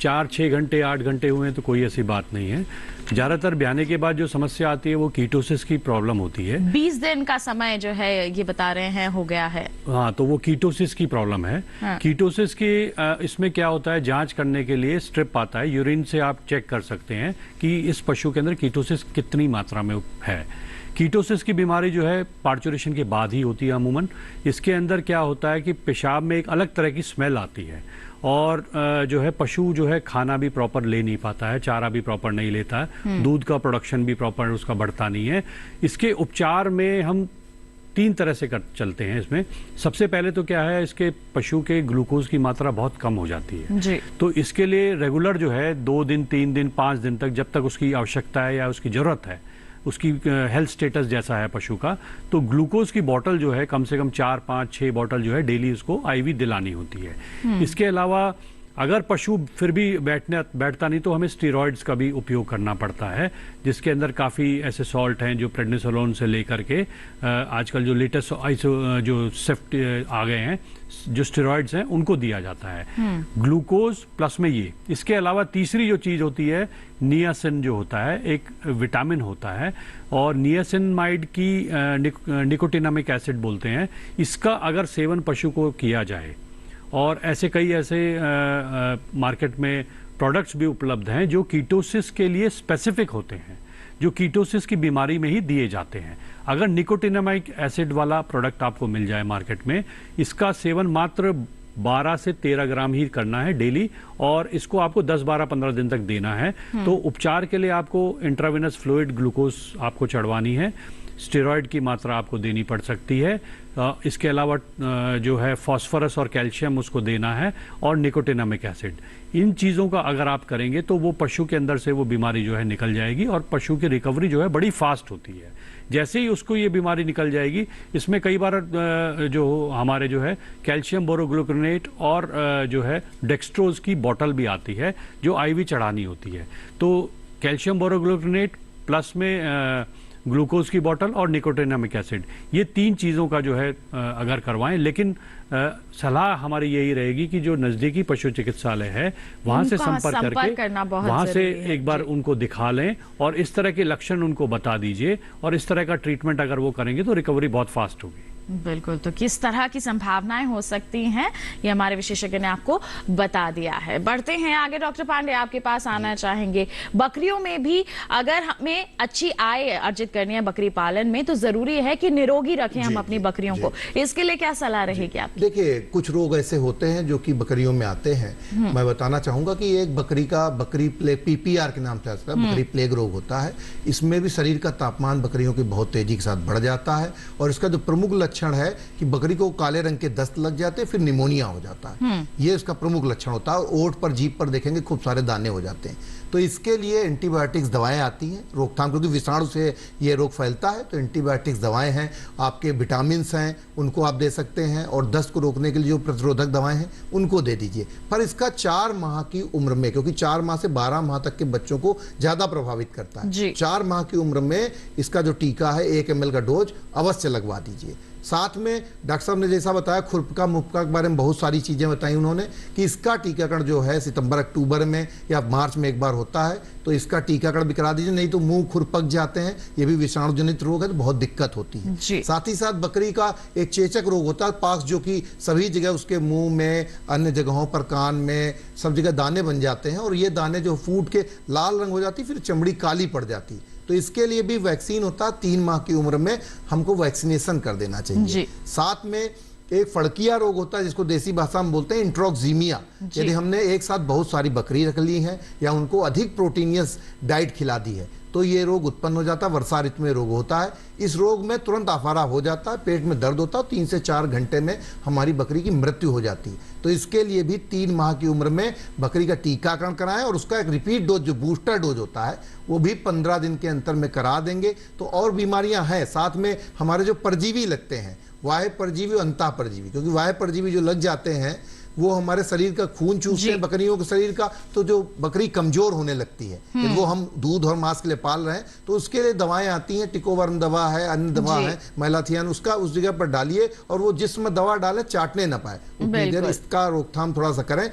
4-6 घंटे 8 घंटे हुए तो कोई ऐसी बात नहीं है। ज्यादातर ब्याने के बाद जो समस्या आती है वो कीटोसिस की प्रॉब्लम होती है। 20 दिन का समय जो है ये बता रहे हैं हो गया है। हाँ, तो वो कीटोसिस की प्रॉब्लम है। हाँ। कीटोसिस की इसमें क्या होता है, जांच करने के लिए स्ट्रिप आता है, यूरिन से आप चेक कर सकते हैं कि इस पशु के अंदर कीटोसिस कितनी मात्रा में है। कीटोसिस की बीमारी जो है पार्चुरेशन के बाद ही होती है अमूमन। इसके अंदर क्या होता है कि पेशाब में एक अलग तरह की स्मेल आती है और जो है पशु जो है खाना भी प्रॉपर ले नहीं पाता है, चारा भी प्रॉपर नहीं लेता है, दूध का प्रोडक्शन भी प्रॉपर उसका बढ़ता नहीं है। इसके उपचार में हम 3 तरह से चलते हैं इसमें। सबसे पहले तो क्या है, इसके पशु के ग्लूकोज की मात्रा बहुत कम हो जाती है जी। तो इसके लिए रेगुलर जो है 2 दिन 3 दिन 5 दिन तक, जब तक उसकी आवश्यकता है या उसकी जरूरत है, उसकी हेल्थ स्टेटस जैसा है पशु का, तो ग्लूकोज की बोतल जो है कम से कम 4, 5, 6 बोतल जो है डेली उसको आईवी दिलानी होती है। इसके अलावा अगर पशु फिर भी बैठता नहीं तो हमें स्टेरॉइड्स का भी उपयोग करना पड़ता है, जिसके अंदर काफ़ी ऐसे सॉल्ट हैं जो प्रेडनिसोलोन से लेकर के आजकल जो लेटेस्ट जो सेफ्ट आ गए हैं जो स्टेरॉइड्स हैं उनको दिया जाता है। ग्लूकोज प्लस में ये। इसके अलावा तीसरी जो चीज़ होती है नियासिन जो होता है, एक विटामिन होता है और नियासिनमाइड की निकोटिनामिक एसिड बोलते हैं। इसका अगर सेवन पशु को किया जाए, और ऐसे कई ऐसे मार्केट में प्रोडक्ट्स भी उपलब्ध हैं जो कीटोसिस के लिए स्पेसिफिक होते हैं, जो कीटोसिस की बीमारी में ही दिए जाते हैं। अगर निकोटिनामिक एसिड वाला प्रोडक्ट आपको मिल जाए मार्केट में, इसका सेवन मात्र 12 से 13 ग्राम ही करना है डेली और इसको आपको 10, 12, 15 दिन तक देना है। तो उपचार के लिए आपको इंट्रावेनस फ्लूइड ग्लूकोज आपको चढ़वानी है, स्टेरॉइड की मात्रा आपको देनी पड़ सकती है, इसके अलावा जो है फास्फोरस और कैल्शियम उसको देना है और निकोटिनामिक एसिड। इन चीज़ों का अगर आप करेंगे तो वो पशु के अंदर से वो बीमारी जो है निकल जाएगी और पशु की रिकवरी जो है बड़ी फास्ट होती है। जैसे ही उसको ये बीमारी निकल जाएगी, इसमें कई बार जो हमारे जो है कैल्शियम बोरोग्लूकोनेट और जो है डेक्सट्रोज की बोतल भी आती है जो आईवी चढ़ानी होती है। तो कैल्शियम बोरोग्लूकोनेट प्लस में ग्लूकोज की बोतल और निकोटिनामिक एसिड, ये 3 चीज़ों का जो है अगर करवाएं। लेकिन सलाह हमारी यही रहेगी कि जो नज़दीकी पशु चिकित्सालय है वहाँ से संपर्क करके वहाँ से एक बार उनको दिखा लें और इस तरह के लक्षण उनको बता दीजिए और इस तरह का ट्रीटमेंट अगर वो करेंगे तो रिकवरी बहुत फास्ट होगी। बिल्कुल, तो किस तरह की संभावनाएं हो सकती हैं ये हमारे विशेषज्ञ ने आपको बता दिया है। बढ़ते हैं आगे, डॉक्टर पांडे आपके पास आना चाहेंगे। बकरियों में भी अगर हमें अच्छी आय अर्जित करनी है बकरी पालन में, तो जरूरी है कि निरोगी रखें हम अपनी बकरियों को। इसके लिए क्या सलाह रहेगी आपकी? देखिए, कुछ रोग ऐसे होते हैं जो कि बकरियों में आते हैं। मैं बताना चाहूंगा कि एक बकरी का बकरी प्लेग PPR के नाम से आता है, बकरी प्लेग रोग होता है। इसमें भी शरीर का तापमान बकरियों के बहुत तेजी के साथ बढ़ जाता है और इसका जो प्रमुख लक्षण है कि बकरी को काले रंग के दस्त लग जाते हैं, फिर निमोनिया हो जाता है। ये इसका प्रमुख लक्षण होता है। ओठ पर, जीभ पर देखेंगे खूब सारे दाने हो जाते हैं। तो इसके लिए एंटीबायोटिक्स दवाएं आती हैं रोकथाम, क्योंकि विषाणु से ये रोग फैलता है। तो एंटीबायोटिक्स दवाएं हैं, आपके विटामिन्स हैं, उनको आप दे सकते हैं और दस्त को रोकने के लिए जो प्रतिरोधक दवाएं हैं उनको दे दीजिए। पर इसका 4 माह की उम्र में, क्योंकि 4 माह से 12 माह तक के बच्चों को ज्यादा प्रभावित करता है, 4 माह की उम्र में इसका जो टीका है 1 ml का डोज अवश्य लगवा दीजिए। साथ में डॉक्टर साहब ने जैसा बताया खुरपका मुपका के बारे में बहुत सारी चीज़ें बताई उन्होंने कि इसका टीकाकरण जो है सितंबर अक्टूबर में या मार्च में एक बार होता है, तो इसका टीकाकरण भी करा दीजिए, नहीं तो मुंह खुरपक जाते हैं, ये भी विषाणु जनित रोग है तो बहुत दिक्कत होती है। साथ ही साथ बकरी का एक चेचक रोग होता है पाक्स, जो कि सभी जगह उसके मुंह में, अन्य जगहों पर, कान में, सब जगह दाने बन जाते हैं और ये दाने जो फूट के लाल रंग हो जाती है, फिर चमड़ी काली पड़ जाती है। तो इसके लिए भी वैक्सीन होता है, 3 माह की उम्र में हमको वैक्सीनेशन कर देना चाहिए। साथ में एक फड़किया रोग होता है जिसको देसी भाषा में बोलते हैं इंट्रोक्सीमिया। यदि हमने एक साथ बहुत सारी बकरी रख ली है या उनको अधिक प्रोटीनियस डाइट खिला दी है तो ये रोग उत्पन्न हो जाता है। वर्षा ऋतु में रोग होता है। इस रोग में तुरंत आफारा हो जाता है, पेट में दर्द होता है, 3 से 4 घंटे में हमारी बकरी की मृत्यु हो जाती है। तो इसके लिए भी 3 माह की उम्र में बकरी का टीकाकरण कराएं और उसका एक रिपीट डोज जो बूस्टर डोज होता है वो भी 15 दिन के अंतर में करा देंगे। तो और बीमारियां हैं साथ में, हमारे जो परजीवी लगते हैं, वाह्य परजीवी और अंतः परजीवी, क्योंकि वाह्य परजीवी जो लग जाते हैं वो हमारे शरीर का खून चूसते हैं बकरियों के शरीर का, तो जो बकरी कमजोर होने लगती है। यदि वो हम दूध और मांस के लिए पाल रहे हैं तो उसके लिए दवाएं आती हैं, टिकोवर्म दवा है, अन्य दवा है, मैलाथियन, उसका उस जगह पर डालिए और वो जिसमें दवा डाले चाटने ना पाए, उतनी देर इसका रोकथाम थोड़ा सा करें।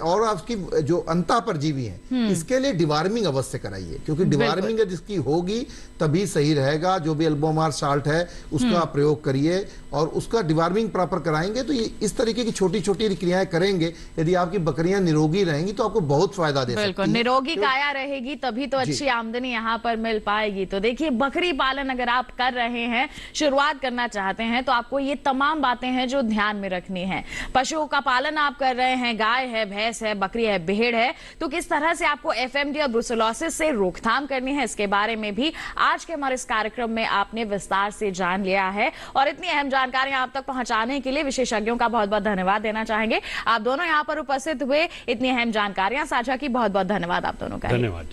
और आपकी जो अंतः परजीवी है इसके लिए डिवार्मिंग अवश्य कराइए, क्योंकि डिवार्मिंग जिसकी होगी तभी सही रहेगा। जो भी एल्बोमार साल्ट है उसका प्रयोग करिए और उसका डिवार्मिंग प्रॉपर कराएंगे तो ये इस तरीके की छोटी छोटी क्रियाएं करेंगे। यदि आपकी बकरियां निरोगी रहेंगी तो आपको बहुत फायदा दे सकती है। निरोगी काया रहेगी तभी तो अच्छी आमदनी यहाँ पर मिल पाएगी। तो देखिए, बकरी पालन अगर आप कर रहे हैं, शुरुआत करना चाहते हैं, तो आपको ये तमाम बातें हैं जो ध्यान में रखनी है। पशुओं का पालन आप कर रहे हैं, गाय है, भैंस है, बकरी है, भेड़ है, तो किस तरह से आपको एफएमडी और ब्रुसेलोसिस से रोकथाम करनी है, इसके बारे में भी आज के हमारे इस कार्यक्रम में आपने विस्तार से जान लिया है। और इतनी अहम जानकारियां आप तक पहुंचाने के लिए विशेषज्ञों का बहुत बहुत धन्यवाद देना चाहेंगे। आप दोनों यहाँ पर उपस्थित हुए, इतनी अहम जानकारियां साझा की, बहुत बहुत धन्यवाद आप दोनों का। धन्यवाद।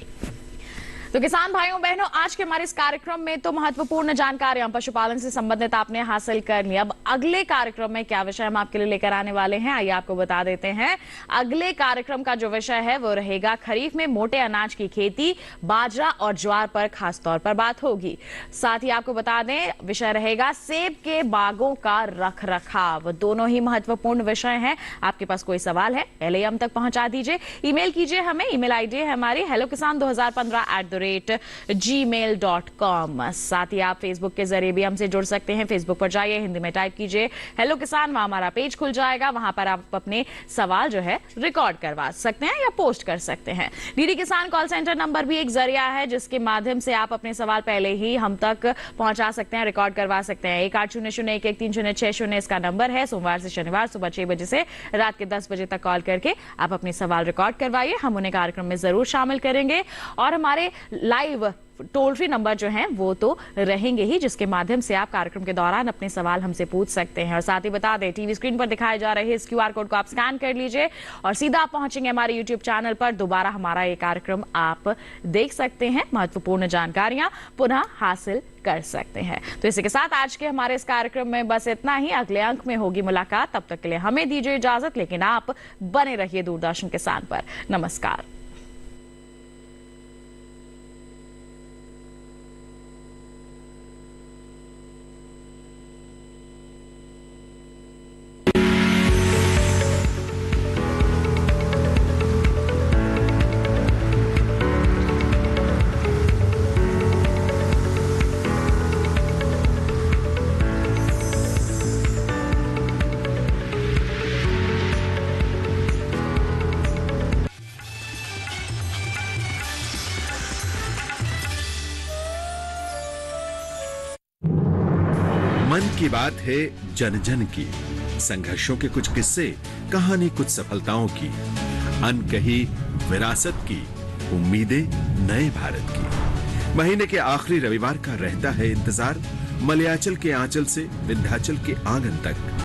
तो किसान भाइयों बहनों, आज के हमारे इस कार्यक्रम में तो महत्वपूर्ण जानकारियां पशुपालन से संबंधित आपने हासिल कर ली। अब अगले कार्यक्रम में क्या विषय हम आपके लिए लेकर आने वाले हैं, आइए आपको बता देते हैं। अगले कार्यक्रम का जो विषय है वो रहेगा खरीफ में मोटे अनाज की खेती, बाजरा और ज्वार पर खास तौर पर बात होगी। साथ ही आपको बता दें विषय रहेगा सेब के बागों का रख रखाव। दोनों ही महत्वपूर्ण विषय हैं। आपके पास कोई सवाल है, पहले ही हम तक पहुंचा दीजिए, ईमेल कीजिए हमें। ईमेल आईडी है हमारी hellokisan2015@gmail.com। साथ ही आप फेसबुक के जरिए भी हमसे जुड़ सकते हैं। फेसबुक पर जाइए, हिंदी में टाइप कीजिए हेलो किसान, वहां हमारा पेज खुल जाएगा। वहां पर आप अपने सवाल जो है रिकॉर्ड करवा सकते हैं या पोस्ट कर सकते हैं। डीडी किसान कॉल सेंटर नंबर भी एक जरिया है जिसके माध्यम से आप अपने सवाल पहले ही हम तक पहुंचा सकते हैं, रिकॉर्ड करवा सकते हैं। 1800113606 इसका नंबर है। सोमवार से शनिवार सुबह 6 बजे से रात के 10 बजे तक कॉल करके आप अपने सवाल रिकॉर्ड करवाइए, हम उन्हें कार्यक्रम में जरूर शामिल करेंगे। और हमारे लाइव टोल फ्री नंबर जो हैं वो तो रहेंगे ही, जिसके माध्यम से आप कार्यक्रम के दौरान अपने सवाल हमसे पूछ सकते हैं। और साथ ही बता दें, टीवी स्क्रीन पर दिखाए जा रहे इस क्यूआर कोड को आप स्कैन कर लीजिए और सीधा आप पहुंचेंगे हमारे यूट्यूब चैनल पर। दोबारा हमारा ये कार्यक्रम आप देख सकते हैं, महत्वपूर्ण जानकारियां पुनः हासिल कर सकते हैं। तो इसी के साथ आज के हमारे इस कार्यक्रम में बस इतना ही। अगले अंक में होगी मुलाकात, तब तक के लिए हमें दीजिए इजाजत, लेकिन आप बने रहिए दूरदर्शन किसान पर। नमस्कार। मन की बात है जन जन की, संघर्षों के कुछ किस्से, कहानी कुछ सफलताओं की, अनकही विरासत की, उम्मीदें नए भारत की। महीने के आखिरी रविवार का रहता है इंतजार, मलयाचल के आंचल से विंध्याचल के आंगन तक